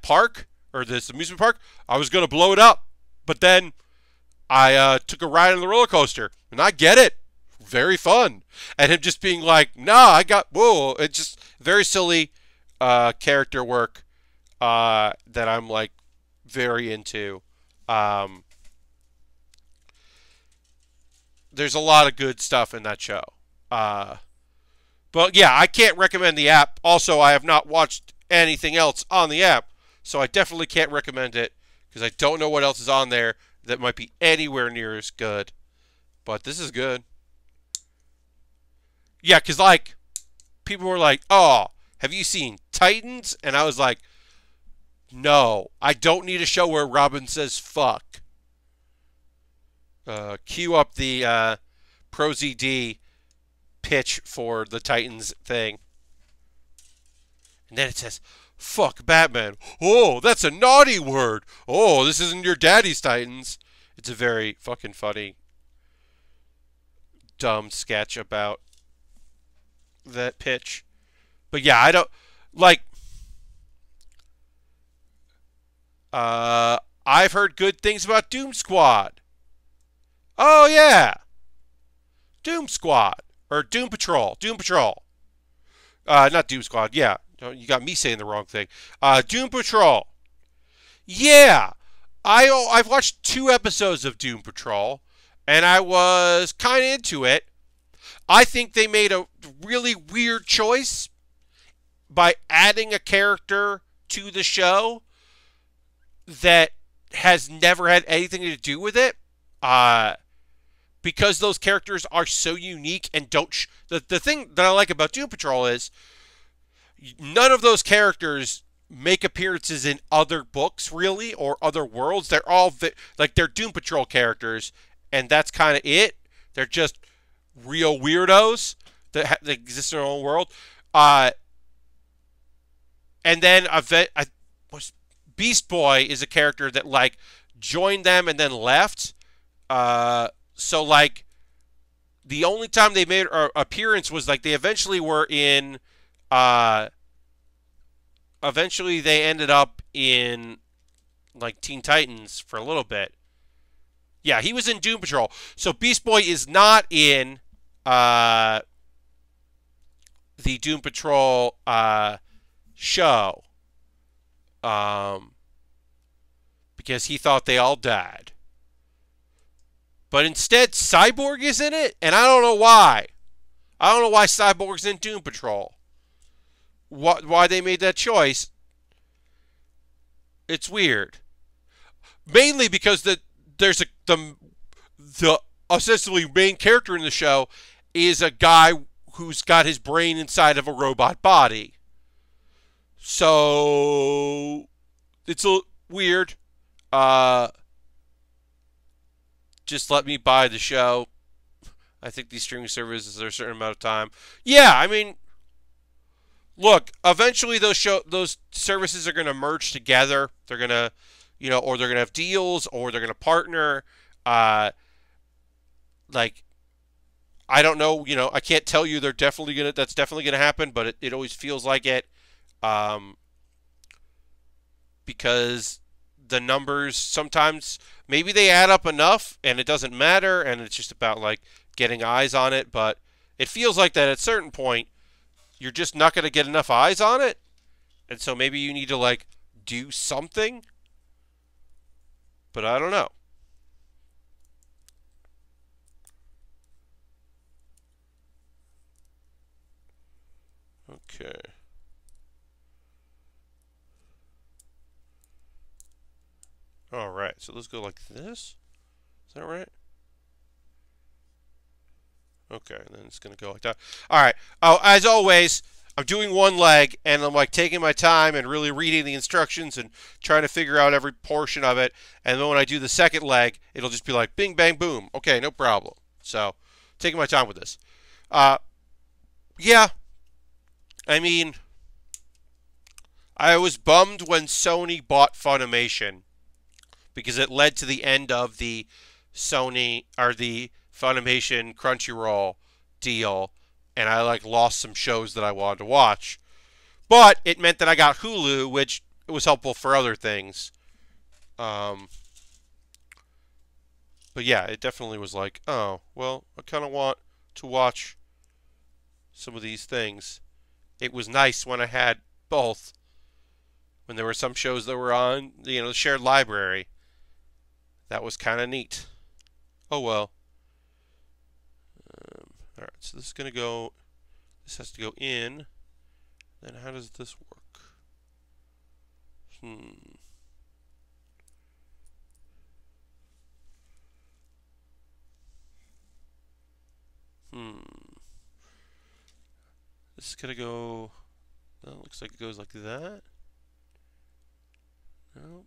park or this amusement park, I was gonna blow it up, but then I took a ride on the roller coaster, and I get it, very fun, and him just being like, nah, whoa, it's just very silly character work that I'm like very into. There's a lot of good stuff in that show. But yeah, I can't recommend the app. Also, I have not watched anything else on the app, so I definitely can't recommend it because I don't know what else is on there that might be anywhere near as good. But this is good. Yeah, because like people were like, "Oh, have you seen Titans?" And I was like, "No, I don't need a show where Robin says fuck." Cue up the ProZD pitch for the Titans thing. And then it says, fuck Batman. Oh, that's a naughty word. Oh, this isn't your daddy's Titans. It's a very fucking funny, dumb sketch about that pitch. But yeah, I don't, like, I've heard good things about Doom Squad. Oh, yeah. Doom Squad. Or Doom Patrol. Doom Patrol. Not Doom Squad. Yeah. You got me saying the wrong thing. Doom Patrol. Yeah. I've watched 2 episodes of Doom Patrol, and I was kind of into it. I think they made a really weird choice by adding a character to the show that has never had anything to do with it. Because those characters are so unique and don't... The thing that I like about Doom Patrol is none of those characters make appearances in other books, really, or other worlds. They're all... like, they're Doom Patrol characters, and that's kind of it. They're just real weirdos that exist in their own world. And then Beast Boy is a character that, like, joined them and then left. So, like, the only time they made an appearance was, like, they eventually were in, eventually they ended up in, like, Teen Titans for a little bit. Yeah, he was in Doom Patrol. So, Beast Boy is not in, the Doom Patrol, show. Because he thought they all died. But instead, Cyborg is in it, and I don't know why. I don't know why Cyborg's in Doom Patrol. Why they made that choice. It's weird. Mainly because the ostensibly main character in the show is a guy who's got his brain inside of a robot body. So it's a weird. Just let me buy the show. I think these streaming services are a certain amount of time. Yeah, I mean, look, eventually those services are going to merge together. They're going to, or they're going to have deals, or they're going to partner. Like, I don't know, I can't tell you that's definitely going to happen, but it always feels like it. Because the numbers sometimes, maybe they add up enough and it doesn't matter and it's just about like getting eyes on it, but it feels like that at a certain point you're just not going to get enough eyes on it, and so maybe you need to like do something, but I don't know. right. So let's go like this. Is that right? Okay, and then it's going to go like that. All right. Oh, as always, I'm doing one leg, and I'm like taking my time and really reading the instructions and trying to figure out every portion of it. And then when I do the second leg, it'll just be like bing, bang, boom. Okay, no problem. So, taking my time with this. Uh, yeah, I mean, I was bummed when Sony bought Funimation because it led to the end of the Sony or the Funimation Crunchyroll deal, and I like lost some shows that I wanted to watch. But it meant that I got Hulu, which was helpful for other things. Um, but yeah, it definitely was like, oh, well, I kind of want to watch some of these things. It was nice when I had both. When there were some shows that were on, the shared library. That was kind of neat. Oh well. All right, so this is going to go, this has to go in. Then how does this work? This is going to go, no, it looks like it goes like that. No.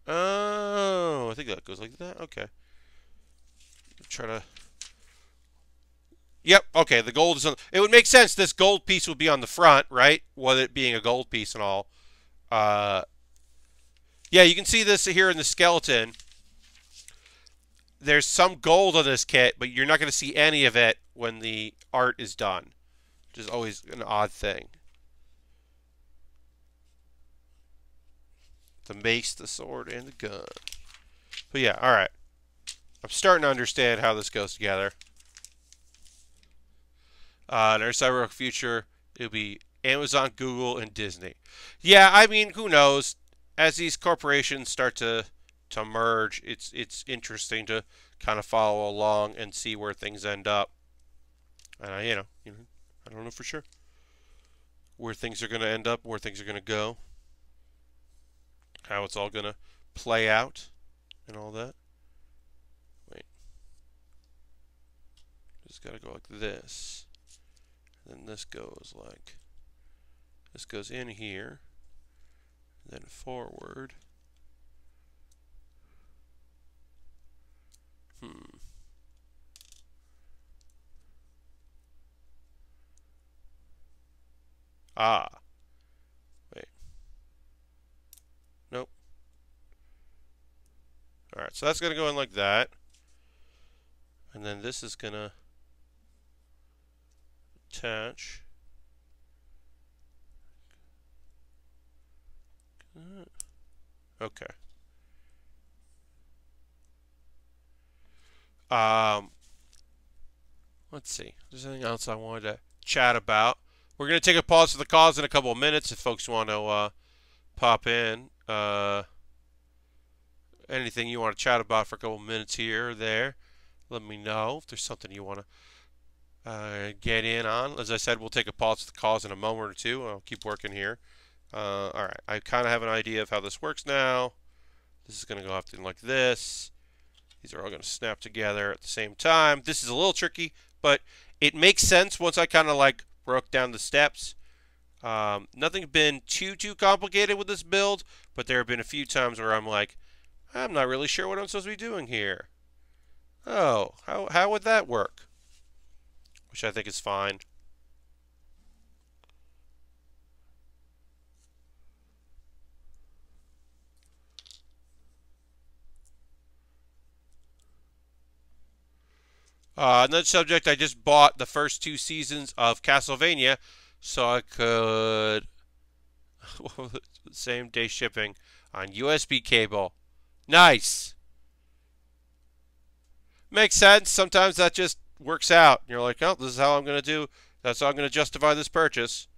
Oh, I think that goes like that. Okay. Try to. Yep. Okay. The gold is on. It would make sense. This gold piece would be on the front, right? With it being a gold piece and all. Yeah, you can see this here in the skeleton. There's some gold on this kit, but you're not going to see any of it when the art is done, which is always an odd thing. The mace, the sword, and the gun. But yeah, all right. I'm starting to understand how this goes together. In our cyber future, it'll be Amazon, Google, and Disney. Yeah, I mean, who knows? As these corporations start to merge, it's interesting to kind of follow along and see where things end up. And I don't know for sure where things are going to end up, where things are going to go, how it's all going to play out, and all that. Wait, just got to go like this. Then this goes like, this goes in here, then forward. Ah. Wait. Nope. Alright, so that's going to go in like that. And then this is going to attach. Okay. Let's see. Is there anything else I wanted to chat about? We're going to take a pause for the cause in a couple of minutes if folks want to pop in. Anything you want to chat about for a couple of minutes here or there, let me know if there's something you want to get in on. As I said, we'll take a pause for the cause in a moment or two. I'll keep working here. All right, I kind of have an idea of how this works now. This is going to go often like this. These are all going to snap together at the same time. This is a little tricky, but it makes sense once I kind of like broke down the steps. Nothing's been too complicated with this build, but there have been a few times where I'm like, I'm not really sure what I'm supposed to be doing here. Oh, how would that work? Which I think is fine. Another subject, I just bought the first 2 seasons of Castlevania, so I could same day shipping on USB cable. Nice. Makes sense. Sometimes that just works out. You're like, oh, this is how I'm going to do. That's how I'm going to justify this purchase.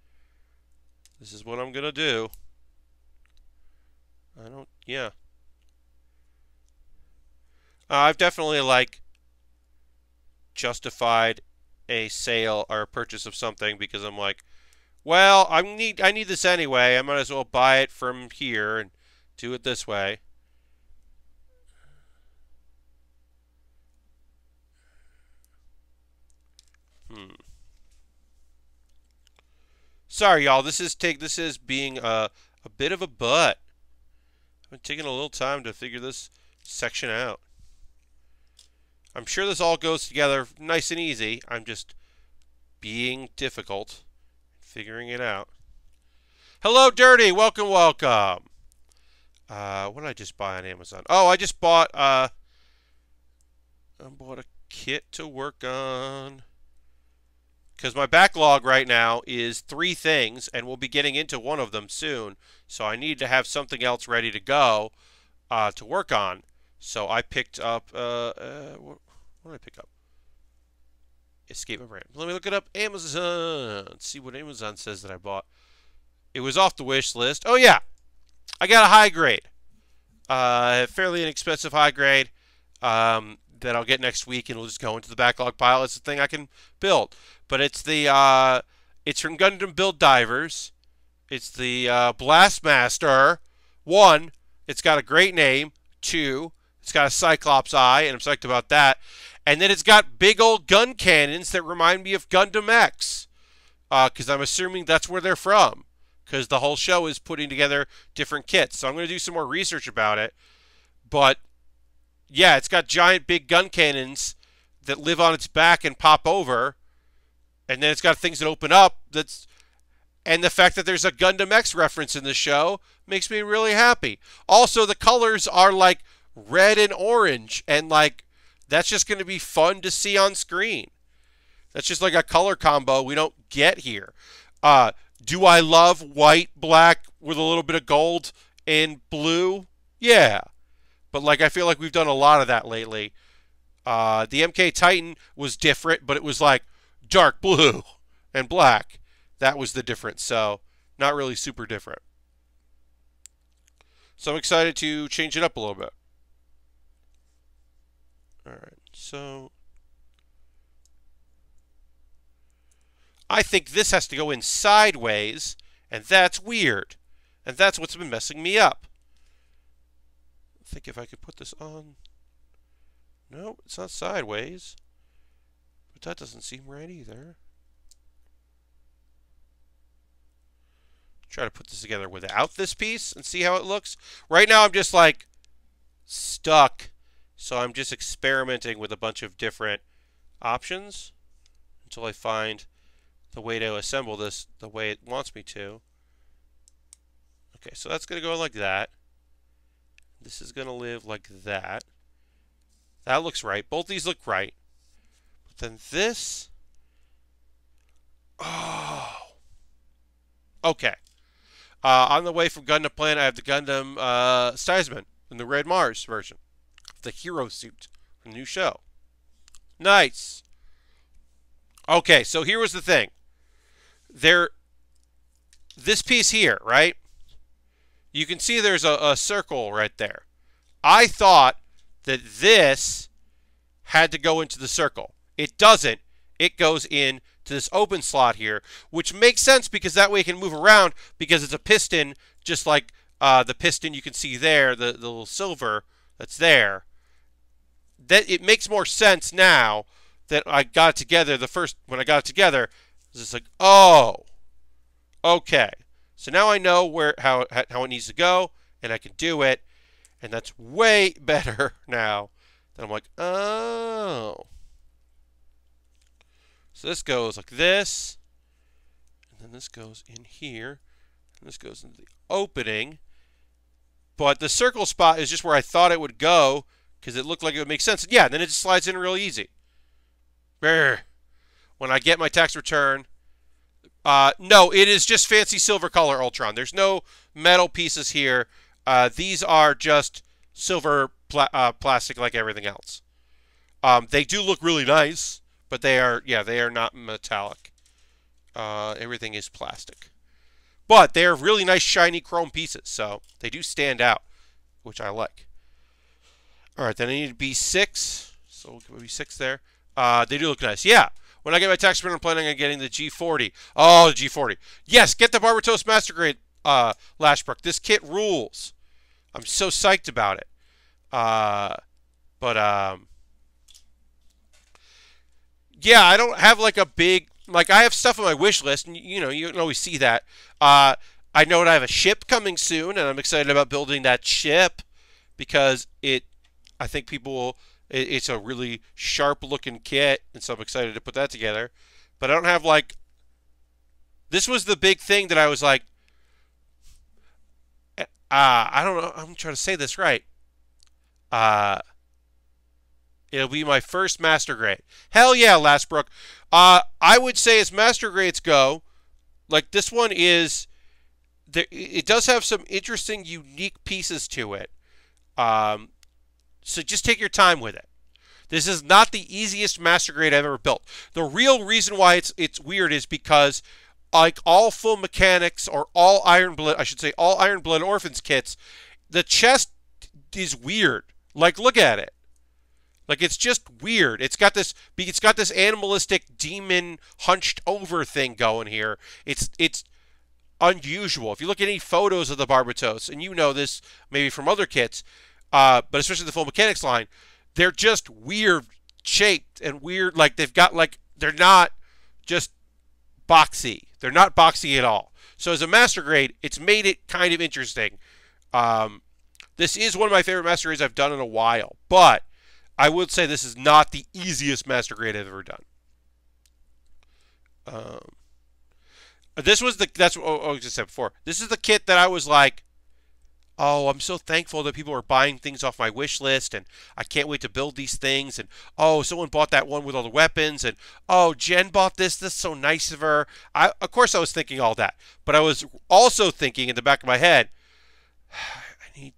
This is what I'm going to do. Yeah. I've definitely like justified a sale or a purchase of something because I'm like, well, I need this anyway. I might as well buy it from here and do it this way. Sorry, y'all. This is being a bit of a butt. I've been taking a little time to figure this section out. I'm sure this all goes together nice and easy. I'm just being difficult, figuring it out. Hello, Dirty. Welcome, welcome. What did I just buy on Amazon? Oh, I just bought I bought a kit to work on. Because my backlog right now is 3 things, and we'll be getting into one of them soon. So I need to have something else ready to go to work on. So I picked up, what did I pick up? Escape my brain. Let me look it up. Amazon. Let's see what Amazon says that I bought. It was off the wish list. Oh, yeah. I got a high grade. Fairly inexpensive high grade. That I'll get next week, and it'll just go into the backlog pile. It's the thing I can build. But it's the it's from Gundam Build Divers. It's the Blastmaster. 1, it's got a great name. 2, it's got a Cyclops eye, and I'm psyched about that. And then it's got big old gun cannons that remind me of Gundam X, because I'm assuming that's where they're from, because the whole show is putting together different kits. So I'm going to do some more research about it. But yeah, it's got giant big gun cannons that live on its back and pop over. And then it's got things that open up. And the fact that there's a Gundam X reference in the show makes me really happy. Also, the colors are like red and orange. And like, that's just going to be fun to see on screen. That's just like a color combo we don't get here. Do I love white, black with a little bit of gold and blue? Yeah. But like, I feel like we've done a lot of that lately. The MK Titan was different, but it was like dark blue and black. That was the difference. So not really super different. So I'm excited to change it up a little bit. All right. So I think this has to go in sideways, and that's weird. And that's what's been messing me up. I think if I could put this on. No, it's not sideways. But that doesn't seem right either. Try to put this together without this piece and see how it looks. Right now I'm just like stuck. So I'm just experimenting with a bunch of different options until I find the way to assemble this the way it wants me to. Okay, so that's going to go like that. This is going to live like that. That looks right. Both these look right. But then this. Oh. Okay. On the way from Gundam Planet, I have the Gundam Steisman in the Red Mars version. The hero suit from the new show. Nice. Okay, so here was the thing. This piece here, right? You can see there's a circle right there. I thought that this had to go into the circle. It doesn't. It goes in to this open slot here, which makes sense because that way it can move around because it's a piston, just like the piston you can see there, the little silver that's there. That it makes more sense now that I got it together. When I got it together, it's just like, oh, okay. So now I know how it needs to go, and I can do it, and that's way better now. Then I'm like, oh. So this goes like this, and then this goes in here, and this goes into the opening. But the circle spot is just where I thought it would go, because it looked like it would make sense. And yeah, then it just slides in real easy. Brr. When I get my tax return. No, it is just fancy silver color Ultron. There's no metal pieces here. These are just silver plastic like everything else. They do look really nice, but they are not metallic. Everything is plastic. But they are really nice shiny chrome pieces, so they do stand out, which I like. All right, then I need B6, so we'll give B6 there. They do look nice. Yeah. When I get my tax return, I'm planning on getting the G40. Oh, the G40. Yes, get the Barbatos Master Grade, Lashbrook. This kit rules. I'm so psyched about it. But yeah, I don't have like a big like I have stuff on my wish list, and you can always see that. I know that I have a ship coming soon, and I'm excited about building that ship because I think people will. It's a really sharp looking kit, and so I'm excited to put that together. But I don't have like. This was the big thing that I was like. I don't know. I'm trying to say this right. Uh, It'll be my first master grade. Hell yeah, Lastbrook. I would say as master grades go, like this one is, it does have some interesting, unique pieces to it. So just take your time with it. This is not the easiest master grade I've ever built. The real reason why it's weird is because, like all full mechanics or all Iron Blood, I should say all Iron Blood Orphans kits, the chest is weird. Like look at it. Like it's just weird. It's got this animalistic demon hunched over thing going here. It's unusual. If you look at any photos of the Barbatos, and you know this maybe from other kits, but especially the full mechanics line, they're just weird shaped and weird. Like they've got like they're not just boxy. They're not boxy at all. So as a master grade, it's made it kind of interesting. This is one of my favorite master grades I've done in a while, but I would say this is not the easiest master grade I've ever done. This was that's what I just said before. This is the kit that I was like, oh, I'm so thankful that people are buying things off my wish list, and I can't wait to build these things. And oh, someone bought that one with all the weapons, and oh, Jen bought this. This is so nice of her. Of course, I was thinking all that, but I was also thinking in the back of my head,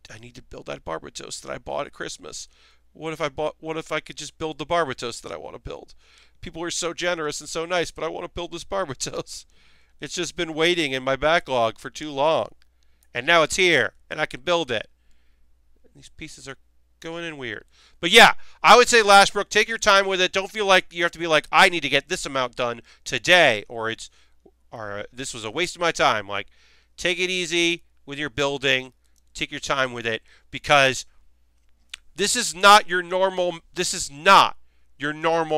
I need to build that Barbatos that I bought at Christmas. What if I could just build the Barbatos that I want to build? People are so generous and so nice, but I want to build this Barbatos. It's just been waiting in my backlog for too long. And now it's here, and I can build it. These pieces are going in weird. But yeah, I would say Lashbrook, take your time with it. Don't feel like you have to be like, I need to get this amount done today, or this was a waste of my time. Like, take it easy with your building. Take your time with it, because this is not your normal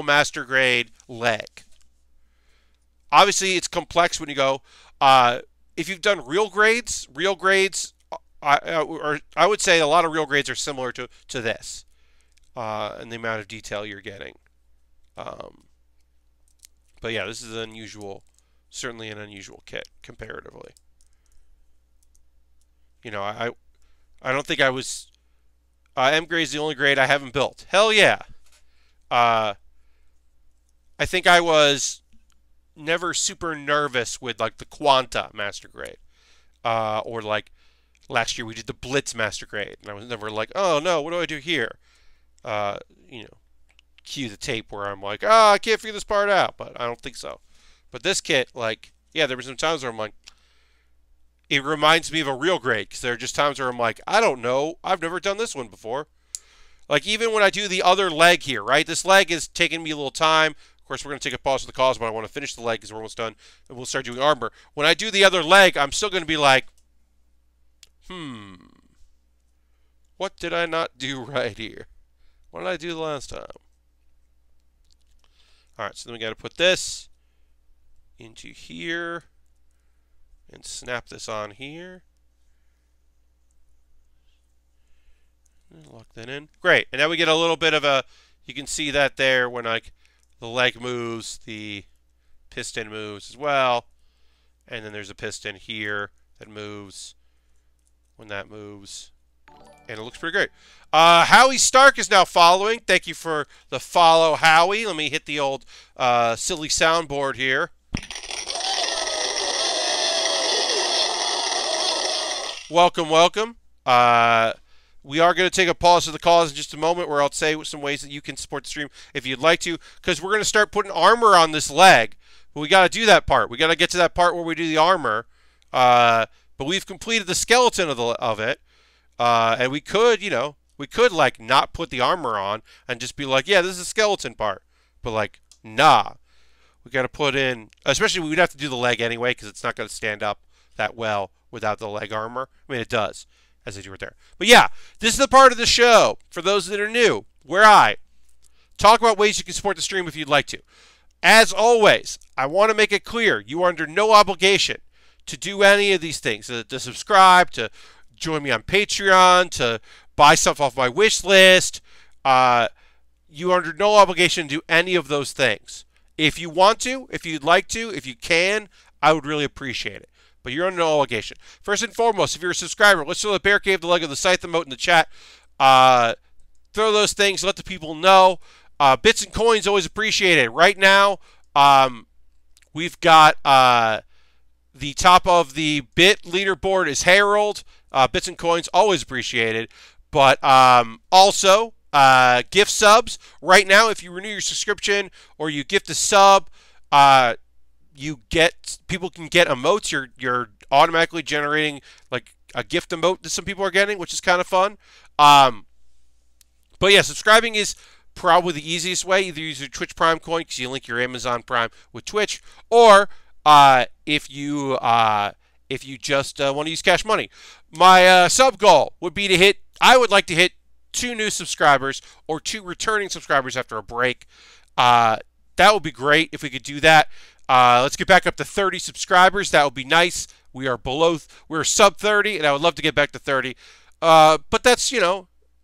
master grade leg. Obviously, it's complex when you go. If you've done real grades, I would say a lot of real grades are similar to this, and the amount of detail you're getting. But yeah, this is certainly an unusual kit comparatively. I don't think I was. M grade is the only grade I haven't built. Hell yeah. I think I was never super nervous with like the Quanta master grade, or like last year we did the Blitz master grade, and I was never like, oh no, what do I do here? Cue the tape where I'm like, I can't figure this part out, but I don't think so. But this kit, like, yeah, there were some times where I'm like, it reminds me of a real grade, because there are just times where I'm like, I don't know, I've never done this one before. Like even when I do the other leg here, right? This leg is taking me a little time. Of course, we're going to take a pause for the cause, but I want to finish the leg because we're almost done, and we'll start doing armor. When I do the other leg, I'm still going to be like, what did I not do right here? What did I do the last time? All right, so then we got to put this into here and snap this on here. And lock that in. Great. And now we get a little bit of you can see that there when like the leg moves, the piston moves as well. And then there's a piston here that moves when that moves. And it looks pretty great. Howie Stark is now following. Thank you for the follow, Howie. Let me hit the old silly soundboard here. Welcome, welcome. We are going to take a pause for the cause in just a moment, where I'll say some ways that you can support the stream if you'd like to, because we're going to start putting armor on this leg. But we got to do that part. We got to get to that part where we do the armor. But we've completed the skeleton of it, and we could, like not put the armor on and just be like, yeah, this is a skeleton part. But like, nah, we got to put in. Especially we'd have to do the leg anyway, because it's not going to stand up that well without the leg armor. I mean, it does. as I do right there. But yeah, this is the part of the show, for those that are new, where I talk about ways you can support the stream if you'd like to. As always, I want to make it clear, you are under no obligation to do any of these things, to subscribe, to join me on Patreon, to buy stuff off my wish list. You are under no obligation to do any of those things. If you want to, if you'd like to, if you can, I would really appreciate it. But you're under no obligation. First and foremost, if you're a subscriber, let's throw the Bear Cave the leg of the scythe emote in the chat. Throw those things, let the people know. Bits and coins always appreciated. Right now, we've got the top of the bit leaderboard is Harold. Bits and coins always appreciated. But also, gift subs. Right now, if you renew your subscription or you gift a sub, people can get emotes. You're automatically generating like a gift emote that some people are getting, which is kind of fun. But yeah, subscribing is probably the easiest way. Either use your Twitch Prime coin because you link your Amazon Prime with Twitch, or if you just want to use Cash Money. My sub goal would be to hit. I would like to hit 2 new subscribers or 2 returning subscribers after a break. That would be great if we could do that. Let's get back up to 30 subscribers. That would be nice. We're sub 30, and I would love to get back to 30. But that's,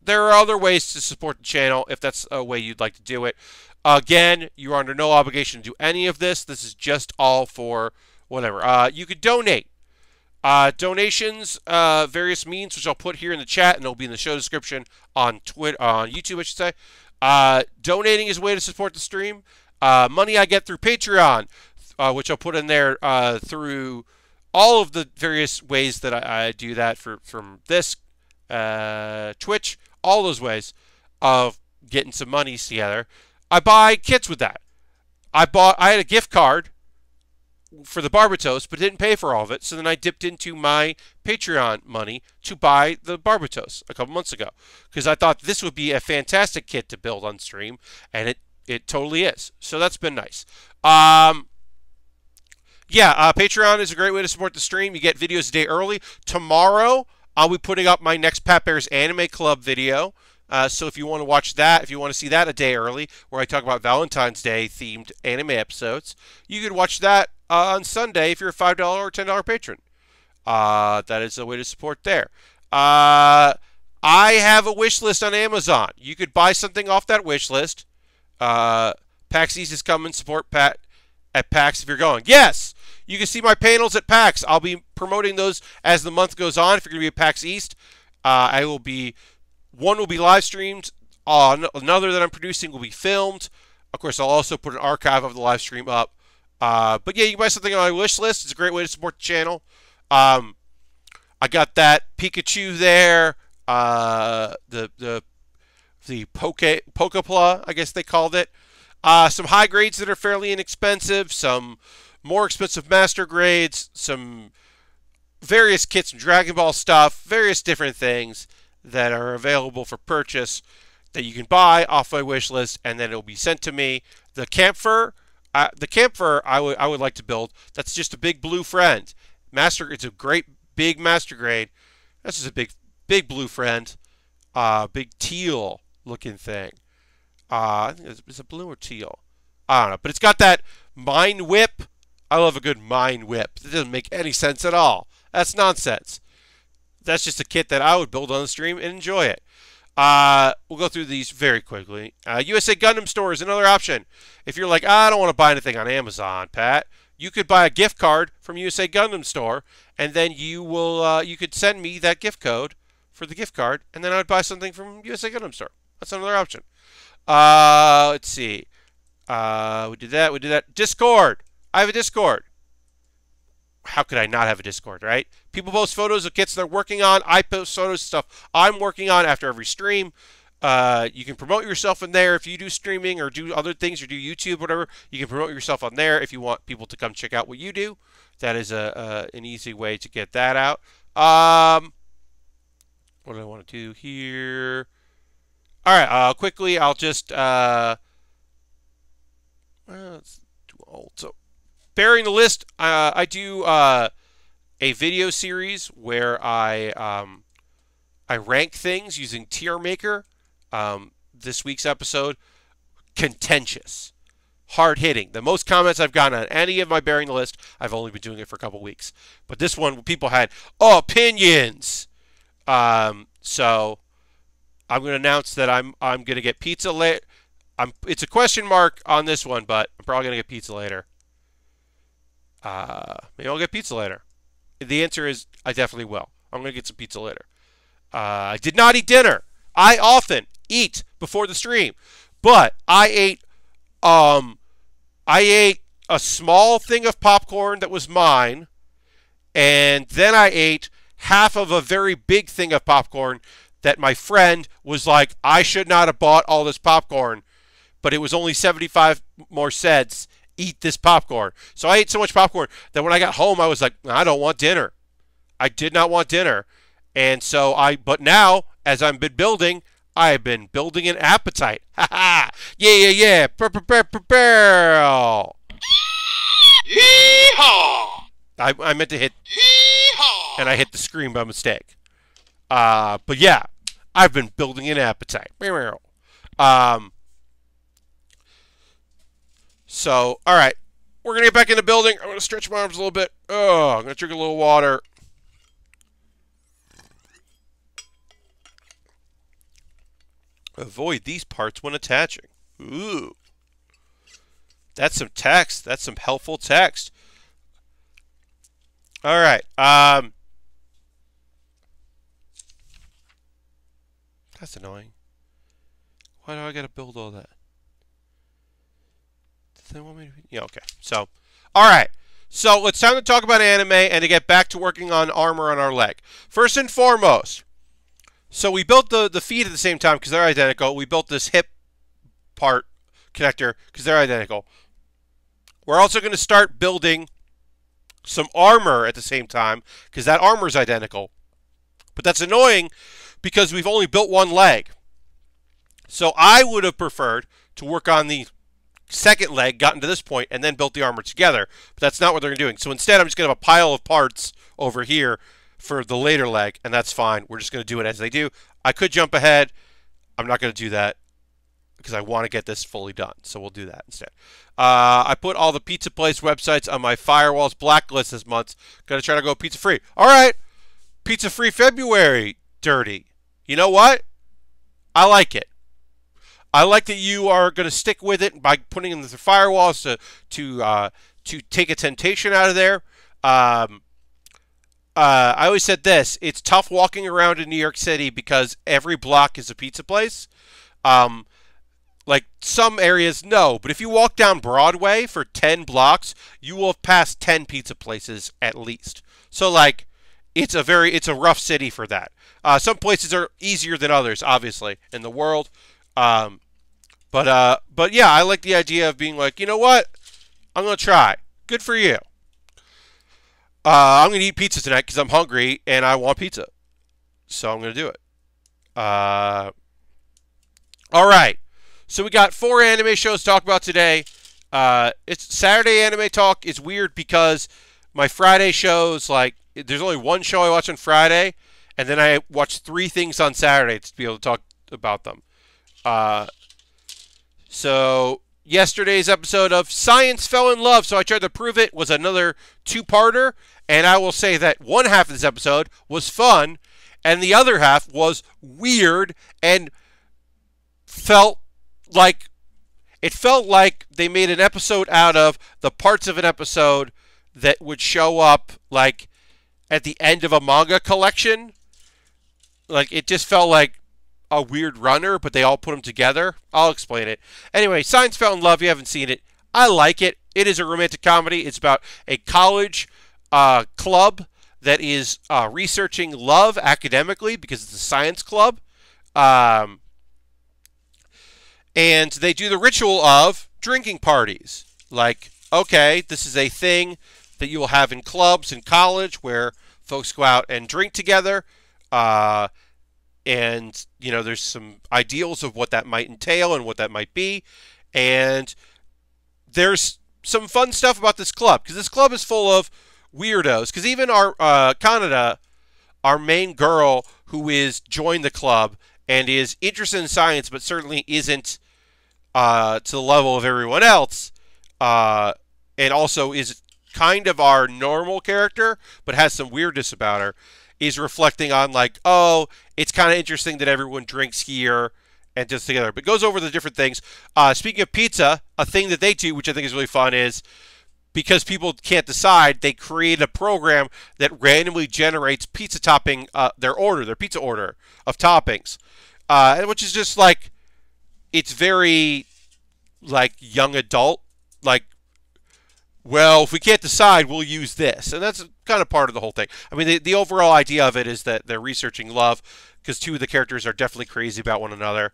there are other ways to support the channel if that's a way you'd like to do it. Again, you are under no obligation to do any of this. This is just all for whatever. You could donate. Donations, various means, which I'll put here in the chat, and they'll be in the show description on YouTube, I should say. Donating is a way to support the stream. Money I get through Patreon, which I'll put in there through all of the various ways that I do that from this, Twitch, all those ways of getting some monies together. I buy kits with that. I had a gift card for the Barbatos, but didn't pay for all of it, so then I dipped into my Patreon money to buy the Barbatos a couple months ago, because I thought this would be a fantastic kit to build on stream, and it totally is. So that's been nice. Patreon is a great way to support the stream. You get videos a day early. Tomorrow, I'll be putting up my next Pat Bear's Anime Club video. So if you want to watch that, if you want to see that a day early, where I talk about Valentine's Day themed anime episodes, you could watch that on Sunday if you're a $5 or $10 patron. That is a way to support there. I have a wish list on Amazon. You could buy something off that wish list. PAX East is coming. Support Pat at PAX if you're going. Yes! You can see my panels at PAX. I'll be promoting those as the month goes on. If you're going to be at PAX East, one will be live streamed. Another that I'm producing will be filmed. Of course, I'll also put an archive of the live stream up. But yeah, you can buy something on my wish list. It's a great way to support the channel. I got that Pikachu there. The Pokepla, I guess they called it. Some high grades that are fairly inexpensive. Some more expensive master grades. Some various kits and Dragon Ball stuff. Various different things that are available for purchase that you can buy off my wish list, and then it will be sent to me. The camphor I would like to build. That's just a big blue friend. It's a great big master grade. That's just a big blue friend. Big teal looking thing. I think it's a blue or teal. I don't know, but it's got that mine whip. I love a good mine whip. It doesn't make any sense at all. That's nonsense. That's just a kit that I would build on the stream and enjoy it. We'll go through these very quickly. USA Gundam Store is another option. If you're like, I don't want to buy anything on Amazon, Pat, you could buy a gift card from USA Gundam Store, and then you could send me that gift code for the gift card, and then I would buy something from USA Gundam Store. That's another option. Let's see. We did that. Discord. I have a Discord. How could I not have a Discord, right? People post photos of kits they're working on. I post photos of stuff I'm working on after every stream. You can promote yourself in there if you do streaming or do other things or do YouTube, whatever. You can promote yourself on there if you want people to come check out what you do. That is an easy way to get that out. What do I want to do here? All right, quickly, I'll just let's do alt. So, Baering the List, I do a video series where I I rank things using Tier Maker. This week's episode, contentious, hard hitting. The most comments I've gotten on any of my Baering the List, I've only been doing it for a couple weeks. But this one, people had opinions. So I'm going to announce that I'm going to get pizza later. It's a question mark on this one, but I'm probably going to get pizza later. Maybe I'll get pizza later. The answer is I definitely will. I'm going to get some pizza later. I did not eat dinner. I often eat before the stream, but I ate a small thing of popcorn that was mine, and then I ate half of a very big thing of popcorn that my friend was like, I should not have bought all this popcorn, but it was only 75 more cents. Eat this popcorn. So I ate so much popcorn that when I got home, I was like, I don't want dinner. I did not want dinner. And so but now, as I've been building, I've been building an appetite. Ha ha! Yeah. Yeehaw! I meant to hit, yeehaw! And I hit the screen by mistake. But yeah, I've been building an appetite. So, all right, we're gonna get back in the building. I'm gonna stretch my arms a little bit. Oh, I'm gonna drink a little water. Avoid these parts when attaching. Ooh. That's some text. That's some helpful text. All right. That's annoying. Why do I got to build all that? Did they want me to... Yeah, okay. So, all right. So, it's time to talk about anime and to get back to working on armor on our leg. First and foremost, so we built the feet at the same time because they're identical. We built this hip part connector because they're identical. We're also going to start building some armor at the same time because that armor is identical. But that's annoying because we've only built one leg. So I would have preferred to work on the second leg, gotten to this point, and then built the armor together. But that's not what they're doing. So instead, I'm just going to have a pile of parts over here for the later leg, and that's fine. We're just going to do it as they do. I could jump ahead. I'm not going to do that because I want to get this fully done. So we'll do that instead. I put all the pizza place websites on my Firewalls blacklist this month. Going to try to go pizza free. All right. Pizza free February, dirty. You know what? I like it. I like that you are going to stick with it by putting in the firewalls to take a temptation out of there. I always said this. It's tough walking around in New York City because every block is a pizza place. Like some areas, no. But if you walk down Broadway for 10 blocks, you will have passed 10 pizza places at least. So, like, it's a rough city for that. Some places are easier than others, obviously, in the world. But yeah, I like the idea of being like, you know what? I'm going to try. Good for you. I'm going to eat pizza tonight because I'm hungry and I want pizza. So I'm going to do it. All right. So we got 4 anime shows to talk about today. It's Saturday Anime Talk is weird because my Friday shows, like, there's only one show I watch on Friday, and then I watch 3 things on Saturday to be able to talk about them. So yesterday's episode of Science Fell in Love, so I tried to prove it, was another 2-parter, and I will say that one half of this episode was fun, and the other half was weird and felt like they made an episode out of the parts of an episode that would show up like at the end of a manga collection. Like, it just felt like a weird runner, but they all put them together. I'll explain it. Anyway, Science Fell in Love, if you haven't seen it, I like it. It is a romantic comedy. It's about a college club that is researching love academically because it's a science club. And they do the ritual of drinking parties. Like, okay, this is a thing that you will have in clubs in college where folks go out and drink together. And, you know, there's some ideals of what that might entail and what that might be. And there's some fun stuff about this club, because this club is full of weirdos. Because even our Kanada, our main girl, who is joined the club and is interested in science, but certainly isn't to the level of everyone else, and also is kind of our normal character, but has some weirdness about her, is reflecting on like, oh, it's kind of interesting that everyone drinks here and does together. But goes over the different things. Speaking of pizza, a thing that they do, which I think is really fun, is because people can't decide, they create a program that randomly generates pizza topping, their pizza order of toppings, which is just like, it's very like young adult, like, well, if we can't decide, we'll use this. And that's kind of part of the whole thing. I mean, the overall idea of it is that they're researching love, because two of the characters are definitely crazy about one another.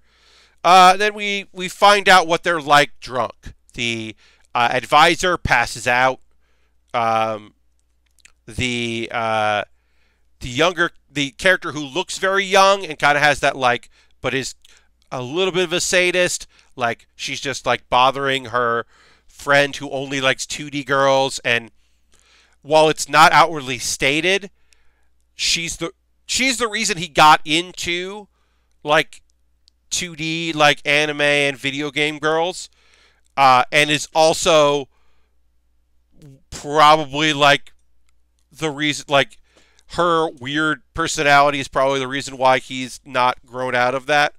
Then we find out what they're like drunk. The advisor passes out. The character who looks very young and kind of has that like, but is a little bit of a sadist. Like, she's just like bothering her friend who only likes 2D girls, and while it's not outwardly stated, she's the reason he got into like 2D like anime and video game girls, and is also probably like the reason, like, her weird personality is probably the reason why he's not grown out of that.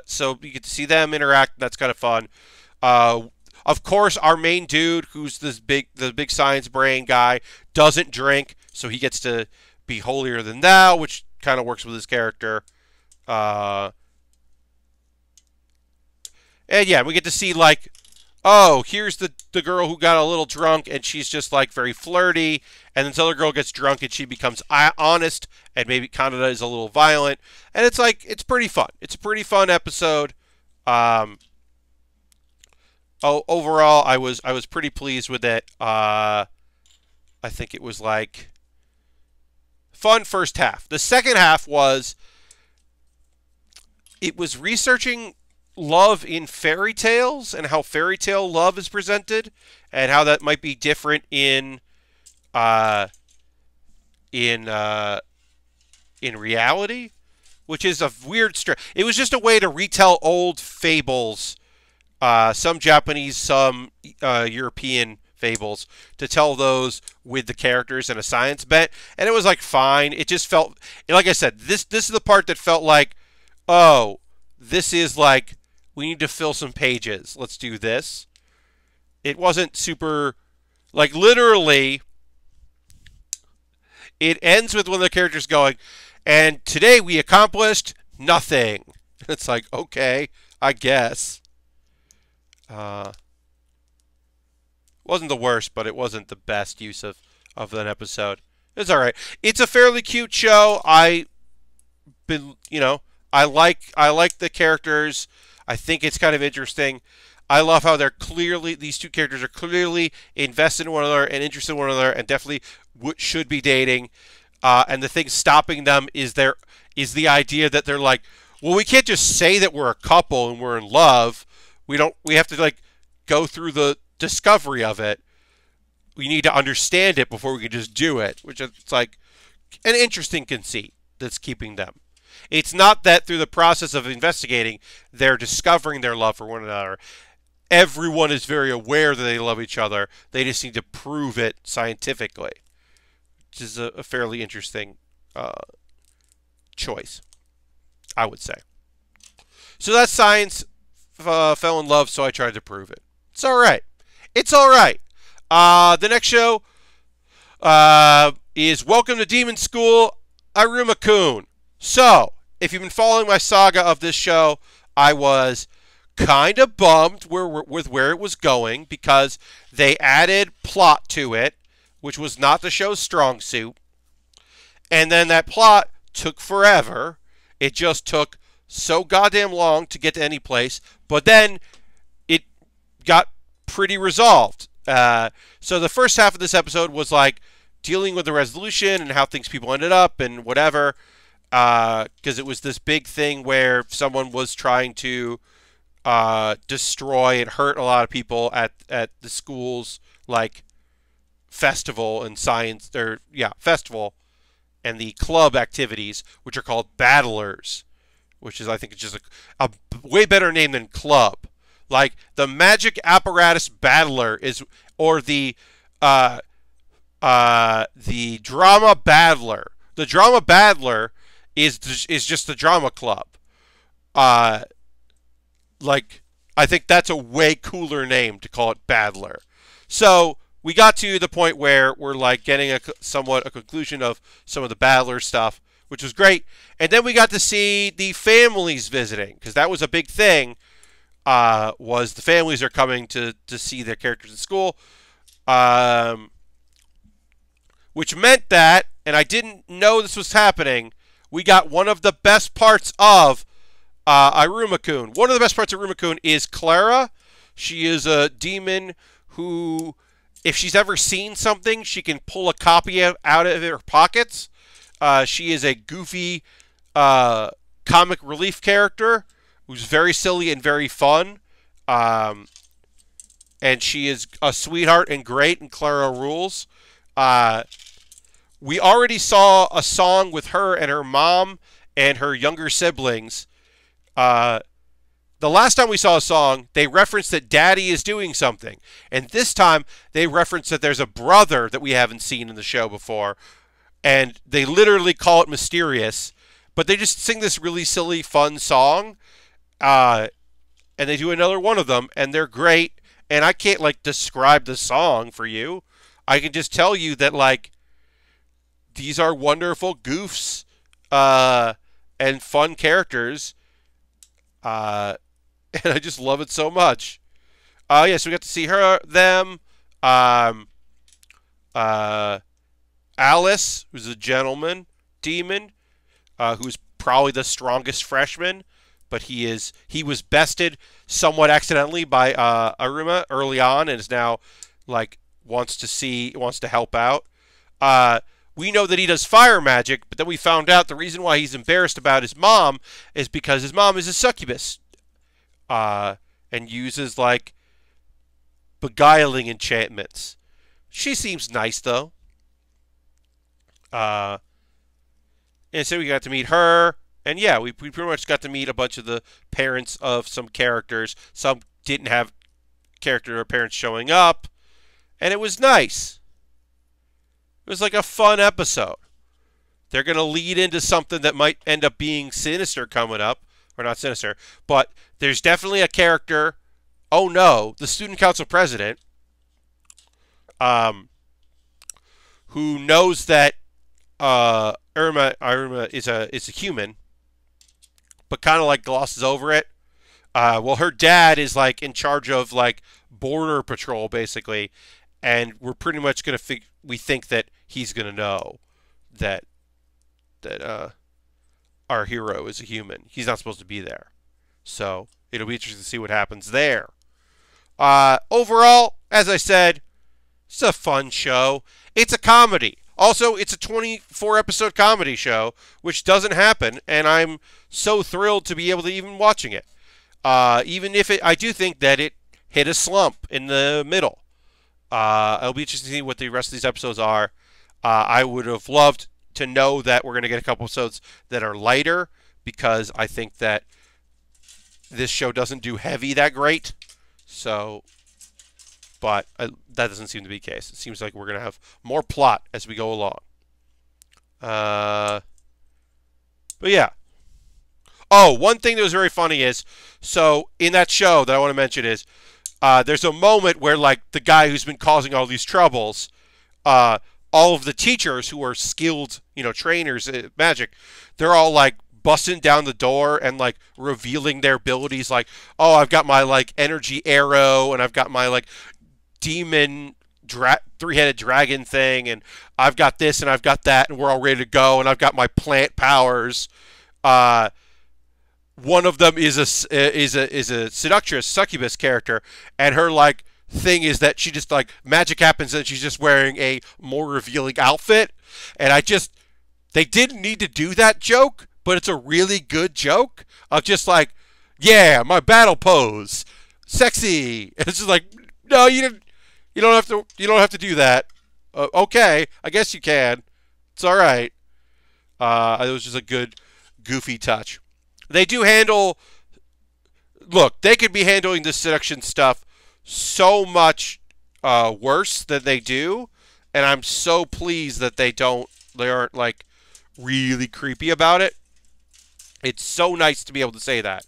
So you get to see them interact. That's kind of fun. Of course, our main dude, who's the big science brain guy, doesn't drink, so he gets to be holier than thou, which kind of works with his character. And yeah, we get to see like, oh, here's the girl who got a little drunk, and she's just like very flirty, and this other girl gets drunk and she becomes honest and maybe kind of is a little violent, and it's like, it's pretty fun. It's a pretty fun episode. Overall, I was pretty pleased with it. I think it was like fun first half. The second half was, it was researching love in fairy tales and how fairy tale love is presented and how that might be different in reality, which is a weird it was just a way to retell old fables, some Japanese, some European fables, to tell those with the characters and a science bent, and it was like fine. It just felt, like I said, this is the part that felt like, oh, this is like, we need to fill some pages. Let's do this. It wasn't super, like, literally, it ends with one of the characters going, and today we accomplished nothing. It's like, okay, I guess. Wasn't the worst, but it wasn't the best use of an episode. It's all right. It's a fairly cute show. I like the characters. I think it's kind of interesting. I love how these two characters are clearly invested in one another and interested in one another, and definitely should be dating. And the thing stopping them is the idea that they're like, well, we can't just say that we're a couple and we're in love. We have to like go through the discovery of it. We need to understand it before we can just do it, which is like an interesting conceit that's keeping them. It's not that through the process of investigating, they're discovering their love for one another. Everyone is very aware that they love each other. They just need to prove it scientifically, which is a fairly interesting choice, I would say. So that's science. Fell in love, so I tried to prove it. It's all right. It's all right. The next show is Welcome to Demon School, Iruma-kun. So, if you've been following my saga of this show, I was kind of bummed with where it was going, because they added plot to it, which was not the show's strong suit. And then that plot took forever. It just took so goddamn long to get to any place. But then it got pretty resolved. So the first half of this episode was like dealing with the resolution and how people ended up and whatever. Because it was this big thing where someone was trying to destroy and hurt a lot of people at the school's like festival and festival, and the club activities, which are called battlers, which is, I think, it's just a way better name than club. Like the magic apparatus battler is, or the drama battler. The drama battler is just the drama club. Like, I think that's a way cooler name to call it battler. So we got to the point where we're like getting somewhat a conclusion of some of the battler stuff, which was great. And then we got to see the families visiting, because that was a big thing. Was the families are coming to see their characters in school, which meant that, and I didn't know this was happening, we got one of the best parts of Iruma-kun. One of the best parts of Iruma-kun is Clara. She is a demon who, if she's ever seen something, she can pull a copy out of her pockets. She is a goofy comic relief character who's very silly and very fun. And she is a sweetheart and great, and Clara rules. We already saw a song with her and her mom and her younger siblings. The last time we saw a song, they referenced that Daddy is doing something. And this time, they referenced that there's a brother that we haven't seen in the show before. And they literally call it Mysterious. But they just sing this really silly, fun song. And they do another one of them, and they're great. And I can't, like, describe the song for you. I can just tell you that, like, these are wonderful goofs and fun characters. And I just love it so much. Yeah, so we got to see them. Alice, who's a gentleman demon, who's probably the strongest freshman, but he was bested somewhat accidentally by Iruma early on, and is now like wants to help out. We know that he does fire magic, but then we found out the reason why he's embarrassed about his mom is because his mom is a succubus, and uses like beguiling enchantments. She seems nice though. And so we got to meet her, and yeah, we pretty much got to meet a bunch of the parents of some characters. Some didn't have character or parents showing up, and it was nice. It was like a fun episode. They're going to lead into something that might end up being sinister coming up. Or not sinister, but there's definitely a character, oh no, the student council president, who knows that Iruma is a human, but kind of like glosses over it. Well, her dad is like in charge of like border patrol basically, and we're pretty much gonna we think that he's gonna know that our hero is a human. He's not supposed to be there, so it'll be interesting to see what happens there. Overall, as I said, it's a fun show. It's a comedy. Also, it's a 24-episode comedy show, which doesn't happen, and I'm so thrilled to be able to even watching it. Even if I do think that it hit a slump in the middle. It'll be interesting to see what the rest of these episodes are. I would have loved to know that we're going to get a couple episodes that are lighter, because I think that this show doesn't do heavy that great. So, but that doesn't seem to be the case. It seems like we're going to have more plot as we go along. But yeah. Oh, one thing that was very funny is, so in that show that I want to mention is, there's a moment where like the guy who's been causing all these troubles, all of the teachers who are skilled, trainers at magic, they're all like busting down the door and like revealing their abilities. Like, oh, I've got my like energy arrow, and I've got my like demon three-headed dragon thing, and I've got this and I've got that, and we're all ready to go, and I've got my plant powers. One of them is a seductress succubus character, and her like thing is that she just like magic happens and she's just wearing a more revealing outfit, and they didn't need to do that joke, but it's a really good joke of just like, yeah, my battle pose, sexy, and it's just like, no, you don't have to do that. Okay, I guess you can. It's all right. It was just a good, goofy touch. They do handle. Look, they could be handling the seduction stuff so much worse than they do, and I'm so pleased that they don't. They aren't like really creepy about it. It's so nice to be able to say that.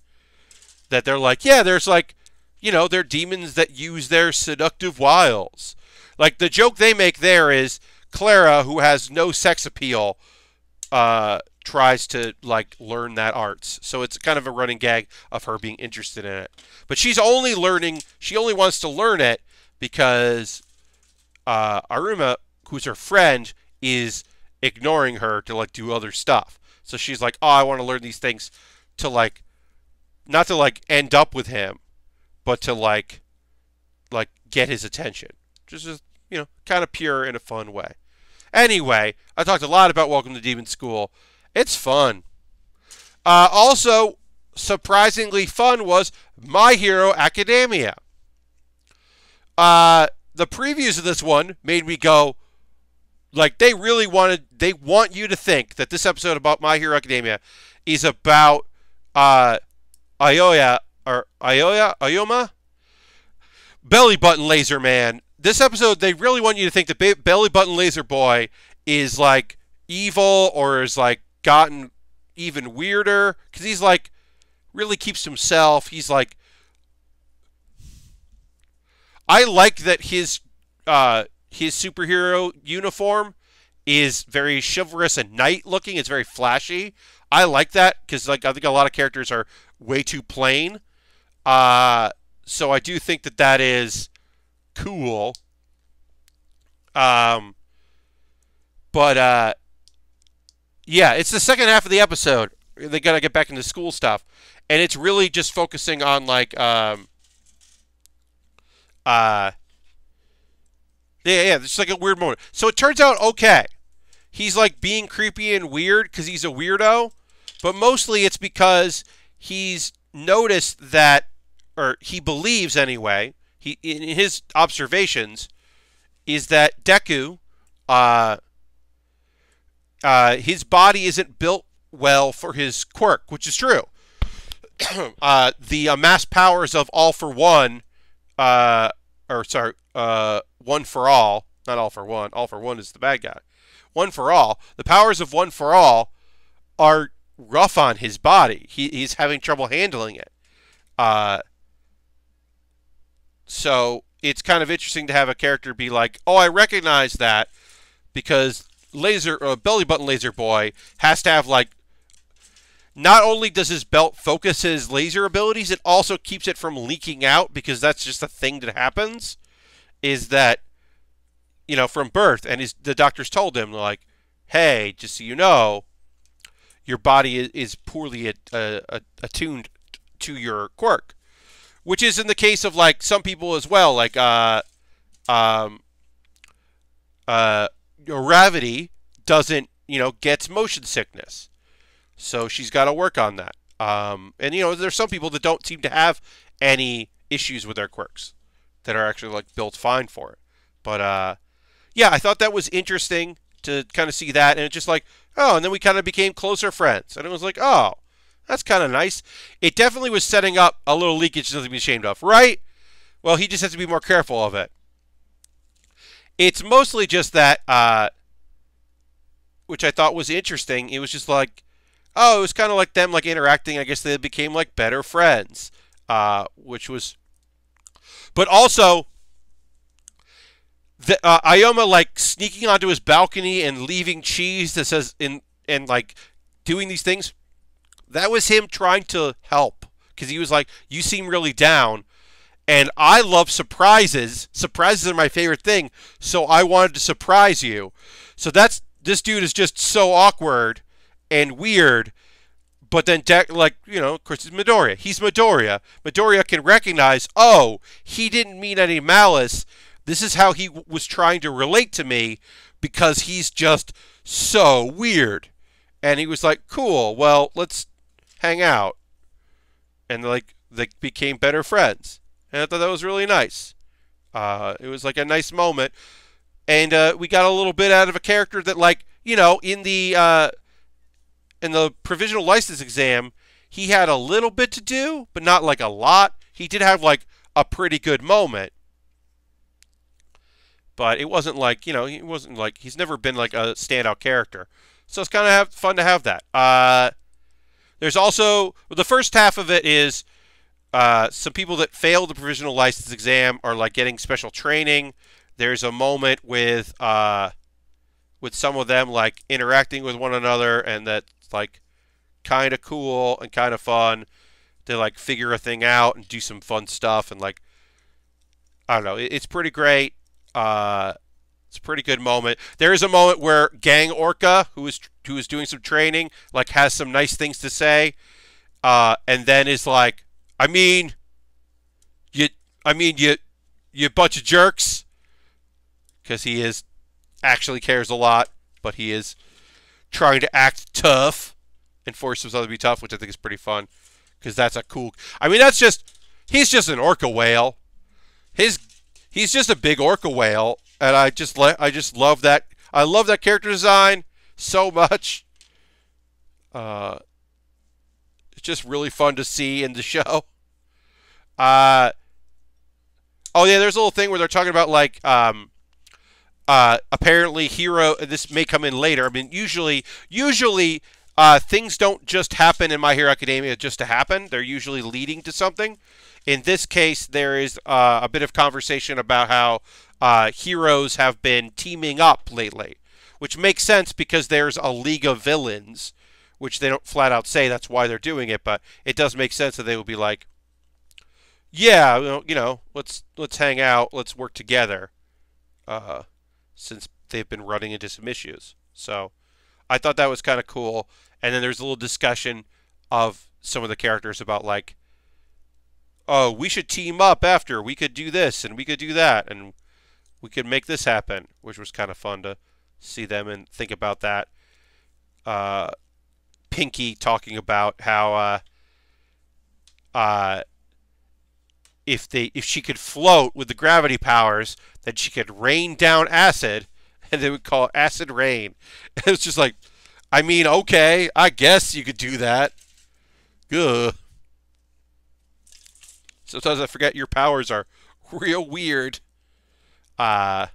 That they're like, yeah, there's like, they're demons that use their seductive wiles. Like the joke they make there is Clara, who has no sex appeal, tries to like learn that arts. So it's kind of a running gag of her being interested in it. But she only wants to learn it because Iruma, who's her friend, is ignoring her to like do other stuff. So she's like, oh, I want to learn these things to like, not to like end up with him, but to like get his attention. Just kind of pure in a fun way. Anyway, I talked a lot about Welcome to Demon School. It's fun. Also, surprisingly fun was My Hero Academia. The previews of this one made me go, like, they want you to think that this episode about My Hero Academia is about Ayoma? Belly Button Laser Man. This episode, they really want you to think that Belly Button Laser Boy is, like, evil or is, like, gotten even weirder. Because he's, like, really keeps to himself. He's, like... I like that his superhero uniform is very chivalrous and knight-looking. It's very flashy. I like that because, like, I think a lot of characters are way too plain. So I do think that is cool. Yeah, it's the second half of the episode. They gotta get back into school stuff, and it's really just focusing on like, yeah, it's like a weird moment. So it turns out okay. He's like being creepy and weird because he's a weirdo, but mostly it's because he's noticed that, or he believes anyway, in his observations, is that Deku, his body isn't built well for his quirk, which is true. The mass powers of All for One, One for All, not All for One. All for One is the bad guy. One for All. The powers of One for All are rough on his body. He's having trouble handling it. So it's kind of interesting to have a character be like, oh, I recognize that because Belly Button Laser Boy has to have like, not only does his belt focus his laser abilities, it also keeps it from leaking out because that's just a thing that happens. Is that, from birth, and the doctors told him like, hey, just so you know, your body is poorly attuned to your quirk. Which is in the case of like some people as well, like Gravity doesn't, gets motion sickness, so she's got to work on that. And there's some people that don't seem to have any issues with their quirks, that are actually like built fine for it. But yeah, I thought that was interesting to kind of see that, and it's just like, oh, and then we kind of became closer friends, and it was like, oh. That's kind of nice. It definitely was setting up a little leakage, nothing to be ashamed of, right? Well, he just has to be more careful of it. It's mostly just that, which I thought was interesting. It was just like, oh, it was kind of like them like interacting. I guess they became like better friends, which was. But also, the Ayoma like sneaking onto his balcony and leaving cheese that says and like doing these things. That was him trying to help because he was like, you seem really down. And I love surprises. Surprises are my favorite thing. So I wanted to surprise you. So this dude is just so awkward and weird. But then, of course, it's Midoriya. He's Midoriya. Midoriya can recognize, oh, he didn't mean any malice. This is how he was trying to relate to me because he's just so weird. And he was like, cool, well, let's hang out. And they became better friends. And I thought that was really nice. It was like a nice moment. And we got a little bit out of a character that, like, in the in the provisional license exam, he had a little bit to do, but not like a lot. He did have like a pretty good moment. But it wasn't like, he wasn't like, he's never been like a standout character. So it's kind of fun to have that. There's also, the first half of it is some people that failed the provisional license exam are like getting special training. There's a moment with some of them like interacting with one another, and that's like kind of cool and kind of fun. They like figure a thing out and do some fun stuff, and like, I don't know, it's pretty great. It's a pretty good moment. There is a moment where Gang Orca, who is doing some training, like has some nice things to say, and then is like, you bunch of jerks, because he is actually cares a lot, but he is trying to act tough and force himself to be tough, which I think is pretty fun, because that's a cool. He's just an orca whale. He's just a big orca whale, and I just love that. I love that character design so much. It's just really fun to see in the show. Oh yeah, there's a little thing where they're talking about like apparently Hero. This may come in later. I mean, usually things don't just happen in My Hero Academia just to happen. They're usually leading to something. In this case, there is a bit of conversation about how heroes have been teaming up lately, which makes sense because there's a league of villains, which they don't flat out say that's why they're doing it, but it does make sense that they would be like, yeah, let's hang out, let's work together, since they've been running into some issues. So I thought that was kind of cool. And then there's a little discussion of some of the characters about like, oh, we should team up after. We could do this and we could do that and we could make this happen, which was kind of fun to see them and think about that. Pinky talking about how if she could float with the gravity powers, then she could rain down acid, and they would call it acid rain. And it's just like, okay, I guess you could do that. Ugh. Sometimes I forget your powers are real weird. But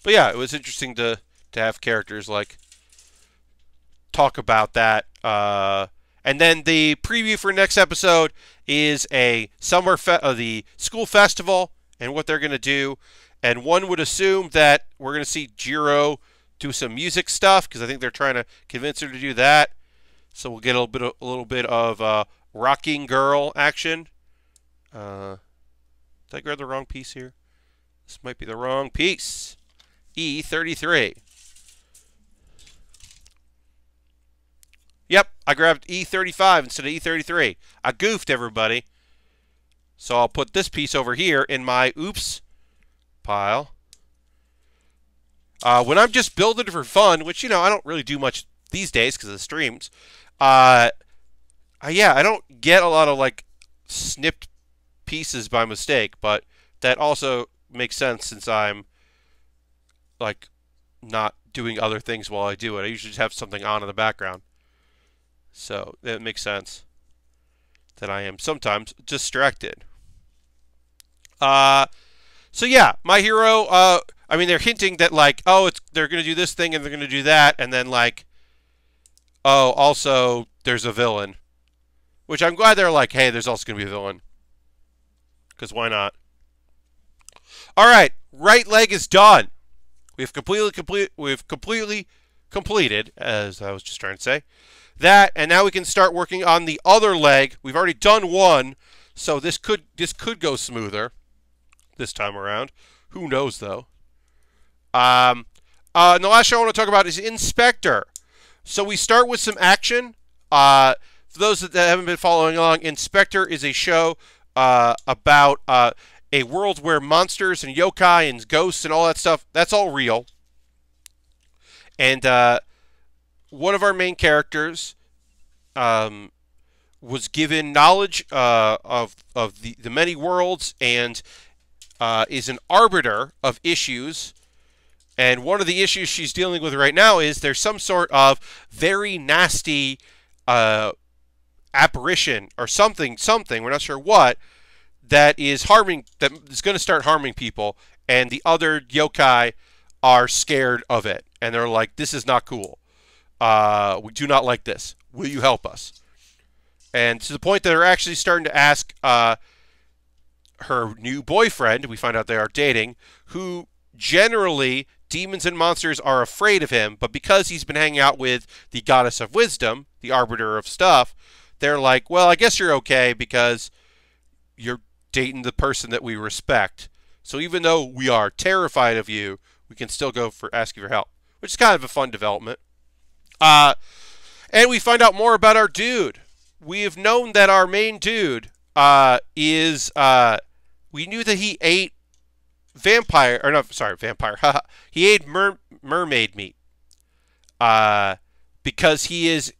yeah, it was interesting to have characters like talk about that. And then the preview for next episode is a the school festival and what they're going to do. And one would assume that we're going to see Jiro do some music stuff, because I think they're trying to convince her to do that. So we'll get a little bit of rocking girl action. Did I grab the wrong piece here? This might be the wrong piece. E33. Yep, I grabbed E35 instead of E33. I goofed, everybody. So I'll put this piece over here in my oops pile. When I'm just building for fun, which, I don't really do much these days because of the streams, yeah, I don't get a lot of, like, snipped pieces by mistake, but that also makes sense since I'm, like, not doing other things while I do it. I usually just have something on in the background. So that makes sense that I am sometimes distracted. So yeah, My Hero, they're hinting that like, oh, they're going to do this thing and they're going to do that, and then like, oh, also there's a villain. Which I'm glad they're like, hey, there's also going to be a villain. Because why not? All right, right leg is done. We've completely completed, as I was just trying to say, that, and now we can start working on the other leg. We've already done one, so this could go smoother this time around. Who knows, though? And the last show I want to talk about is Inspector. So we start with some action. For those that haven't been following along, Inspector is a show about a world where monsters and yokai and ghosts and all that stuff, that's all real. And one of our main characters was given knowledge of the many worlds and is an arbiter of issues And one of the issues she's dealing with right now is there's some sort of very nasty apparition or something, we're not sure what, that is going to start harming people, and the other yokai are scared of it, and they're like, this is not cool. We do not like this. Will you help us? And to the point that they're actually starting to ask her new boyfriend, we find out they are dating, who generally demons and monsters are afraid of him, but because he's been hanging out with the goddess of wisdom, the arbiter of stuff, they're like, well, I guess you're okay because you're dating the person that we respect. So even though we are terrified of you, we can still go for ask you for help, which is kind of a fun development. And we find out more about our dude. We have known that our main dude is we knew that he ate vampire, or no, sorry, vampire. He ate mermaid meat because he is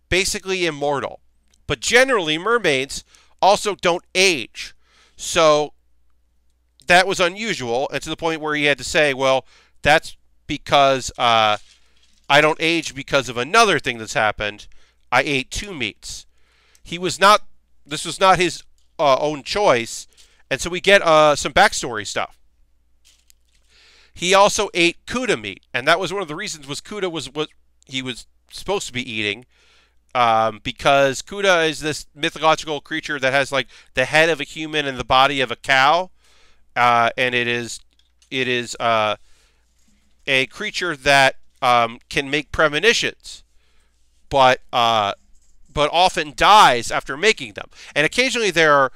basically immortal. But generally, mermaids also don't age. So that was unusual, and to the point where he had to say, well, that's because I don't age because of another thing that's happened. I ate 2 meats. This was not his own choice, and so we get some backstory stuff. He also ate Kuda meat, and that was one of the reasons was Kuda was what he was supposed to be eating, because Kuda is this mythological creature that has like the head of a human and the body of a cow, and it is a creature that can make premonitions, but often dies after making them. And occasionally there are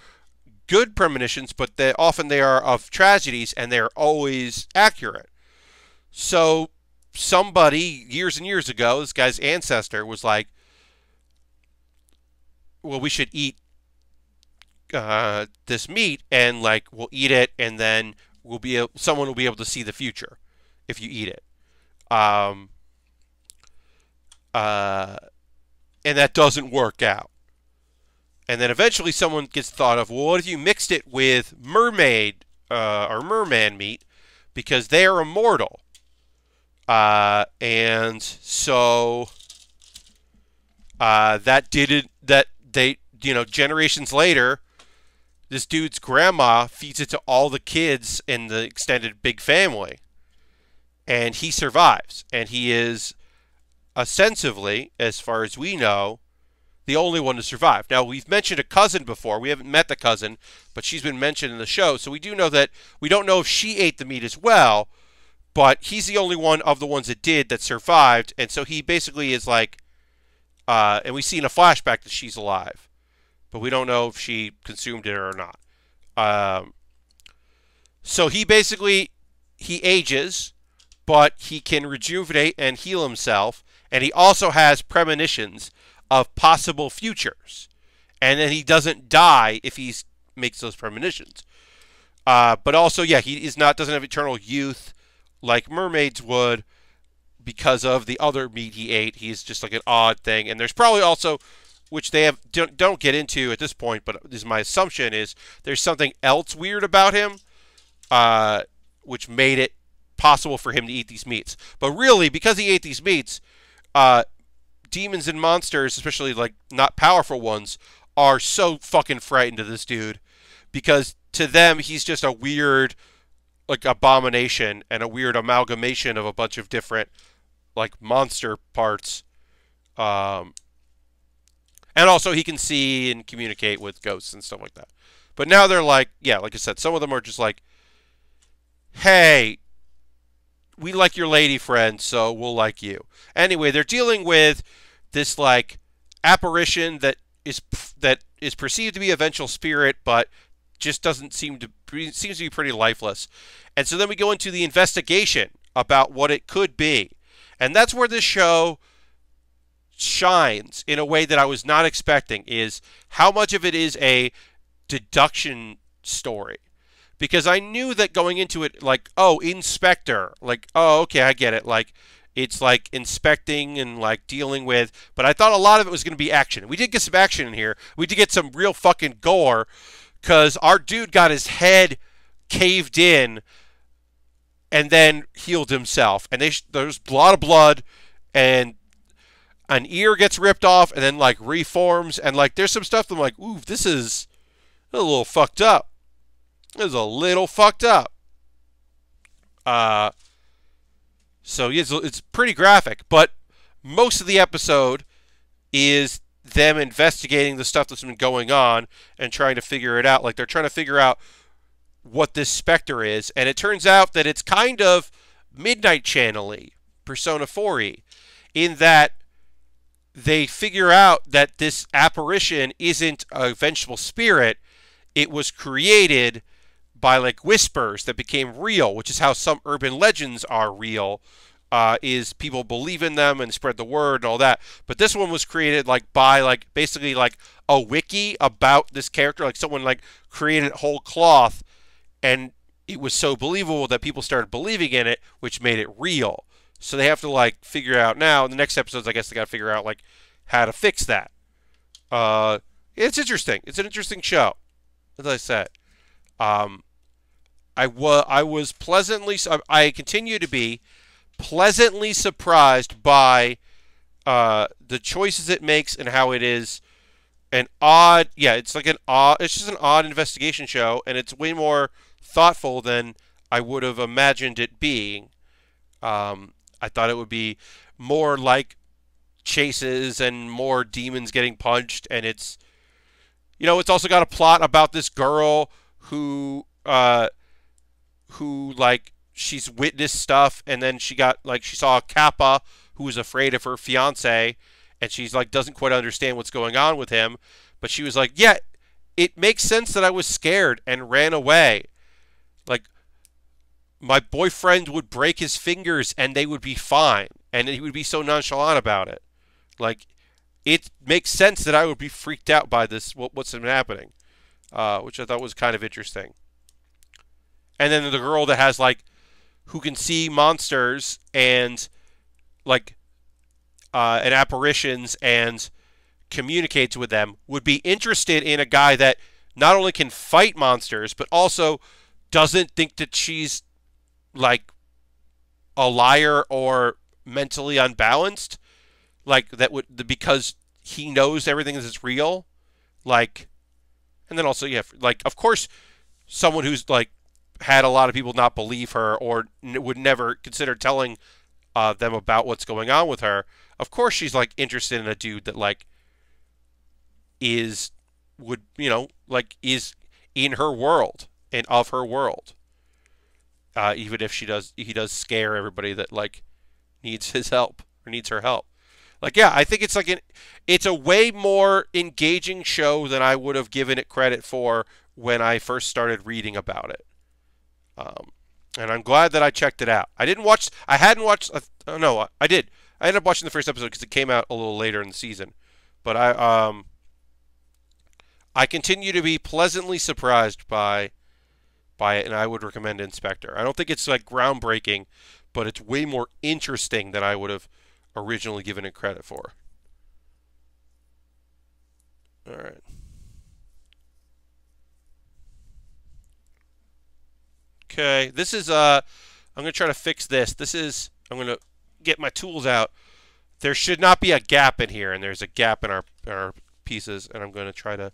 good premonitions, but often they are of tragedies, and they're always accurate. So somebody years and years ago, this guy's ancestor was like, well, we should eat this meat, and like we'll eat it, and then someone will be able to see the future if you eat it. And that doesn't work out. And then eventually someone gets thought of, well, what if you mixed it with mermaid or merman meat, because they are immortal. And so generations later, this dude's grandma feeds it to all the kids in the extended big family. And he survives. And he is, ostensibly, as far as we know, the only one to survive. Now, we've mentioned a cousin before. We haven't met the cousin, but she's been mentioned in the show. So we do know that we don't know if she ate the meat as well, but he's the only one of the ones that did that survived. And so he basically is like, and we see in a flashback that she's alive, but we don't know if she consumed it or not. So he ages, but he can rejuvenate and heal himself, and he also has premonitions of possible futures, and then he doesn't die if he makes those premonitions. But also, yeah, he doesn't have eternal youth like mermaids would because of the other meat he ate. He's just like an odd thing, and there's probably also, which they don't get into at this point, but this is my assumption, is there's something else weird about him, which made it possible for him to eat these meats. But really, because he ate these meats, demons and monsters, especially like not powerful ones, are so fucking frightened of this dude, because to them he's just a weird like abomination and a weird amalgamation of a bunch of different like monster parts. And also he can see and communicate with ghosts and stuff like that. But now they're like, yeah, like I said, some of them are just like, hey, we like your lady friend, so we'll like you. Anyway, they're dealing with this like apparition that is perceived to be a vengeful spirit, but just seems to be pretty lifeless. And so then we go into the investigation about what it could be. And that's where this show shines in a way that I was not expecting, is how much of it is a deduction story. Because I knew that going into it, like, oh, Spectre, like, oh, okay, I get it. Like, it's like inspecting and like dealing with, but I thought a lot of it was going to be action. We did get some action in here. We did get some real fucking gore, because our dude got his head caved in, and then healed himself. And there's a lot of blood, and an ear gets ripped off, and then like reforms, and like there's some stuff that I'm like, ooh, this is a little fucked up. This is a little fucked up. So yeah, it's pretty graphic, but most of the episode is them investigating the stuff that's been going on and trying to figure it out. Like they're trying to figure out what this Spectre is, and it turns out that it's kind of Midnight Channel-y, Persona 4-y, in that they figure out that this apparition isn't a vengeful spirit. It was created by like whispers that became real, which is how some urban legends are real, is people believe in them and spread the word and all that. But this one was created like by like basically like a wiki about this character, like someone like created whole cloth, and it was so believable that people started believing in it, which made it real. So they have to like figure out now in the next episodes, I guess they got to figure out like how to fix that. It's interesting. It's an interesting show, as I said. I was pleasantly, I continue to be pleasantly surprised by the choices it makes and how it is an odd, it's like it's just an odd investigation show, and it's way more thoughtful than I would have imagined it being. I thought it would be more like chases and more demons getting punched, and it's also got a plot about this girl who like she's witnessed stuff, and then she saw a Kappa who was afraid of her fiance, and she's like doesn't quite understand what's going on with him, but she was like, yeah, it makes sense that I was scared and ran away. Like, my boyfriend would break his fingers and they would be fine, and he would be so nonchalant about it. Like, it makes sense that I would be freaked out by this, what's been happening, which I thought was kind of interesting. And then the girl that has like, who can see monsters and like and apparitions and communicates with them, would be interested in a guy that not only can fight monsters but also doesn't think that she's like a liar or mentally unbalanced, like that would, because he knows everything is real, like. And then also like of course someone who's like had a lot of people not believe her or would never consider telling them about what's going on with her. Of course she's like interested in a dude that like is in her world and of her world. Even if he does scare everybody that like needs his help or needs her help. Like, yeah, I think it's like it's a way more engaging show than I would have given it credit for when I first started reading about it. And I'm glad that I checked it out. I hadn't watched. No, I did. I ended up watching the first episode because it came out a little later in the season. But I continue to be pleasantly surprised by it, and I would recommend Spectre. I don't think it's like groundbreaking, but it's way more interesting than I would have originally given it credit for. All right. Okay, this is I'm going to try to fix this. I'm going to get my tools out. There should not be a gap in here, and there's a gap in our pieces, and I'm going to try to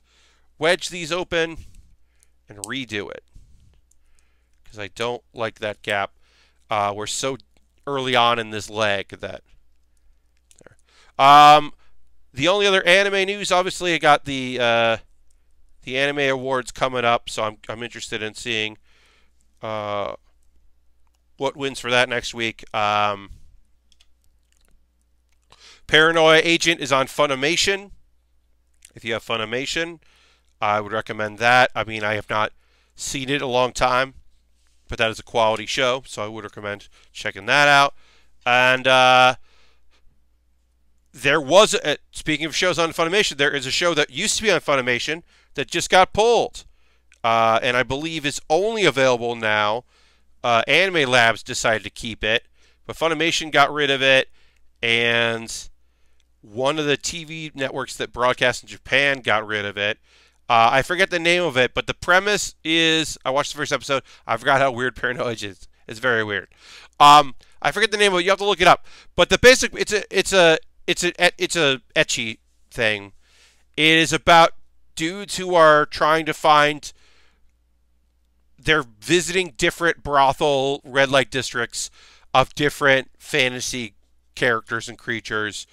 wedge these open and redo it, because I don't like that gap. We're so early on in this leg that there. The only other anime news, obviously, I got the anime awards coming up, so I'm interested in seeing what wins for that next week. Paranoia Agent is on Funimation. If you have Funimation, I would recommend that. I mean, I have not seen it in a long time, but that is a quality show, so I would recommend checking that out. And there was, speaking of shows on Funimation, there is a show that used to be on Funimation that just got pulled, and I believe is only available now. Anime Labs decided to keep it, but Funimation got rid of it, and one of the TV networks that broadcast in Japan got rid of it. I forget the name of it, but the premise is, I watched the first episode, I forgot how weird Paranoia It's very weird. I forget the name of it. You have to look it up. But the basic, it's a ecchi thing. It is about dudes who are trying to find. They're visiting different brothel red light districts of different fantasy characters and creatures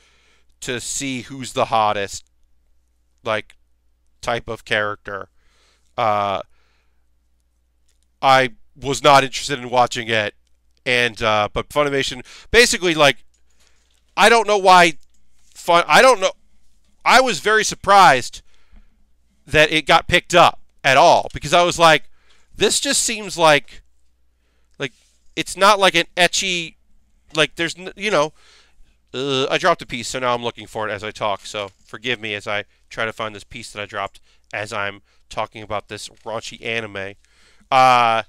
to see who's the hottest, like, type of character. I was not interested in watching it, and but Funimation basically, like, I don't know why. I don't know. I was very surprised that it got picked up at all, because I was like, this just seems like it's not like an ecchi, like, there's, you know, I dropped a piece, so now I'm looking for it as I talk, so forgive me as I try to find this piece that I dropped as I'm talking about this raunchy anime. I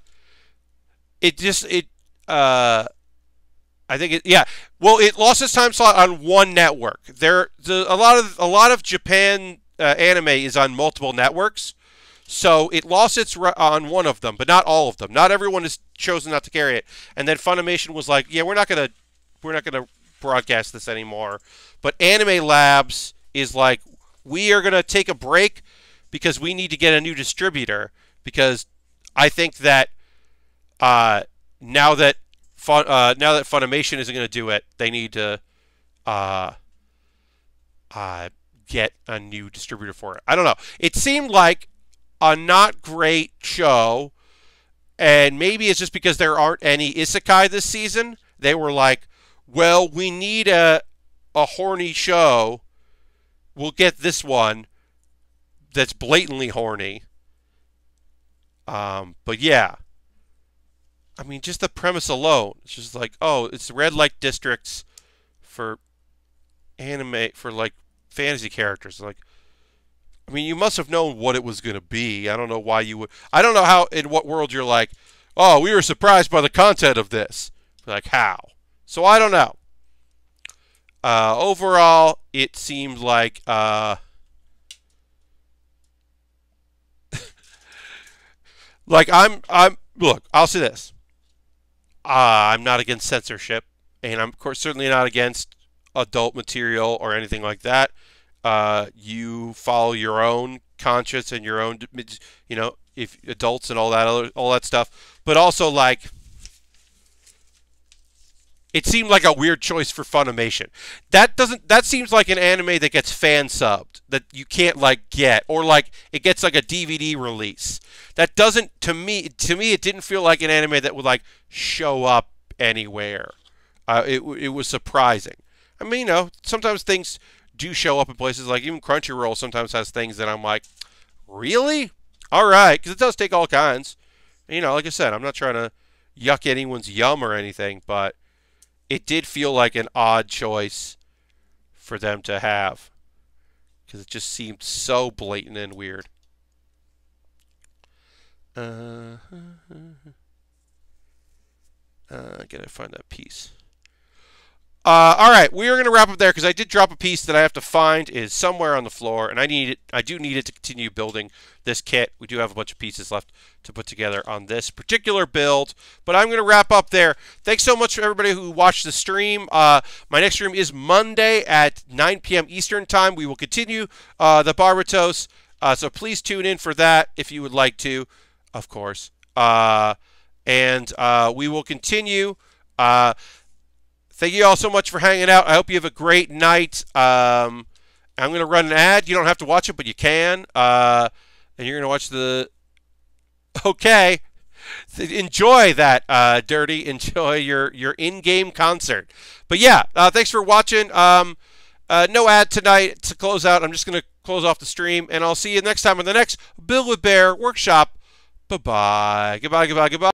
think it, yeah. Well, it lost its time slot on one network. A lot of Japan anime is on multiple networks, so it lost its on one of them, but not all of them. Not everyone has chosen not to carry it. And then Funimation was like, yeah, we're not gonna broadcast this anymore. But Anime Labs is like, we are gonna take a break because we need to get a new distributor, because I think that now that Funimation isn't going to do it, they need to get a new distributor for it. I don't know. It seemed like a not great show, and maybe it's just because there aren't any isekai this season. They were like, well, we need a horny show. We'll get this one that's blatantly horny. But yeah. I mean, just the premise alone. It's just like, oh, it's red light districts for anime, for, like, fantasy characters. Like, I mean, you must have known what it was going to be. I don't know why you would. I don't know how, in what world you're like, oh, we were surprised by the content of this. Like, how? So I don't know. Overall, it seemed like, like, look, I'll say this. I'm not against censorship, and I'm, of course, certainly not against adult material or anything like that. You follow your own conscience and your own, you know, if adults and all that stuff. But also, like, it seemed like a weird choice for Funimation. That seems like an anime that gets fan subbed, that you can't, like, get, or, like, it gets, like, a DVD release. That doesn't, to me it didn't feel like an anime that would, like, show up anywhere. It was surprising. I mean, you know, sometimes things do show up in places, like even Crunchyroll sometimes has things that I'm like, really? All right, because it does take all kinds. And, you know, like I said, I'm not trying to yuck anyone's yum or anything, but it did feel like an odd choice for them to have, because it just seemed so blatant and weird. I gotta find that piece. All right, we are going to wrap up there, because I did drop a piece that I have to find is somewhere on the floor, and I do need it to continue building this kit. We do have a bunch of pieces left to put together on this particular build, but I'm going to wrap up there. Thanks so much for everybody who watched the stream. My next stream is Monday at 9 p.m. Eastern Time. We will continue the Barbatos, so please tune in for that if you would like to, of course. And we will continue. Thank you all so much for hanging out. I hope you have a great night. I'm going to run an ad. You don't have to watch it, but you can. And you're going to watch the... Okay. Enjoy that, Dirty. Enjoy your in-game concert. But yeah, thanks for watching. No ad tonight to close out. I'm just going to close off the stream, and I'll see you next time on the next Build with Baer workshop. Bye-bye. Goodbye, goodbye, goodbye.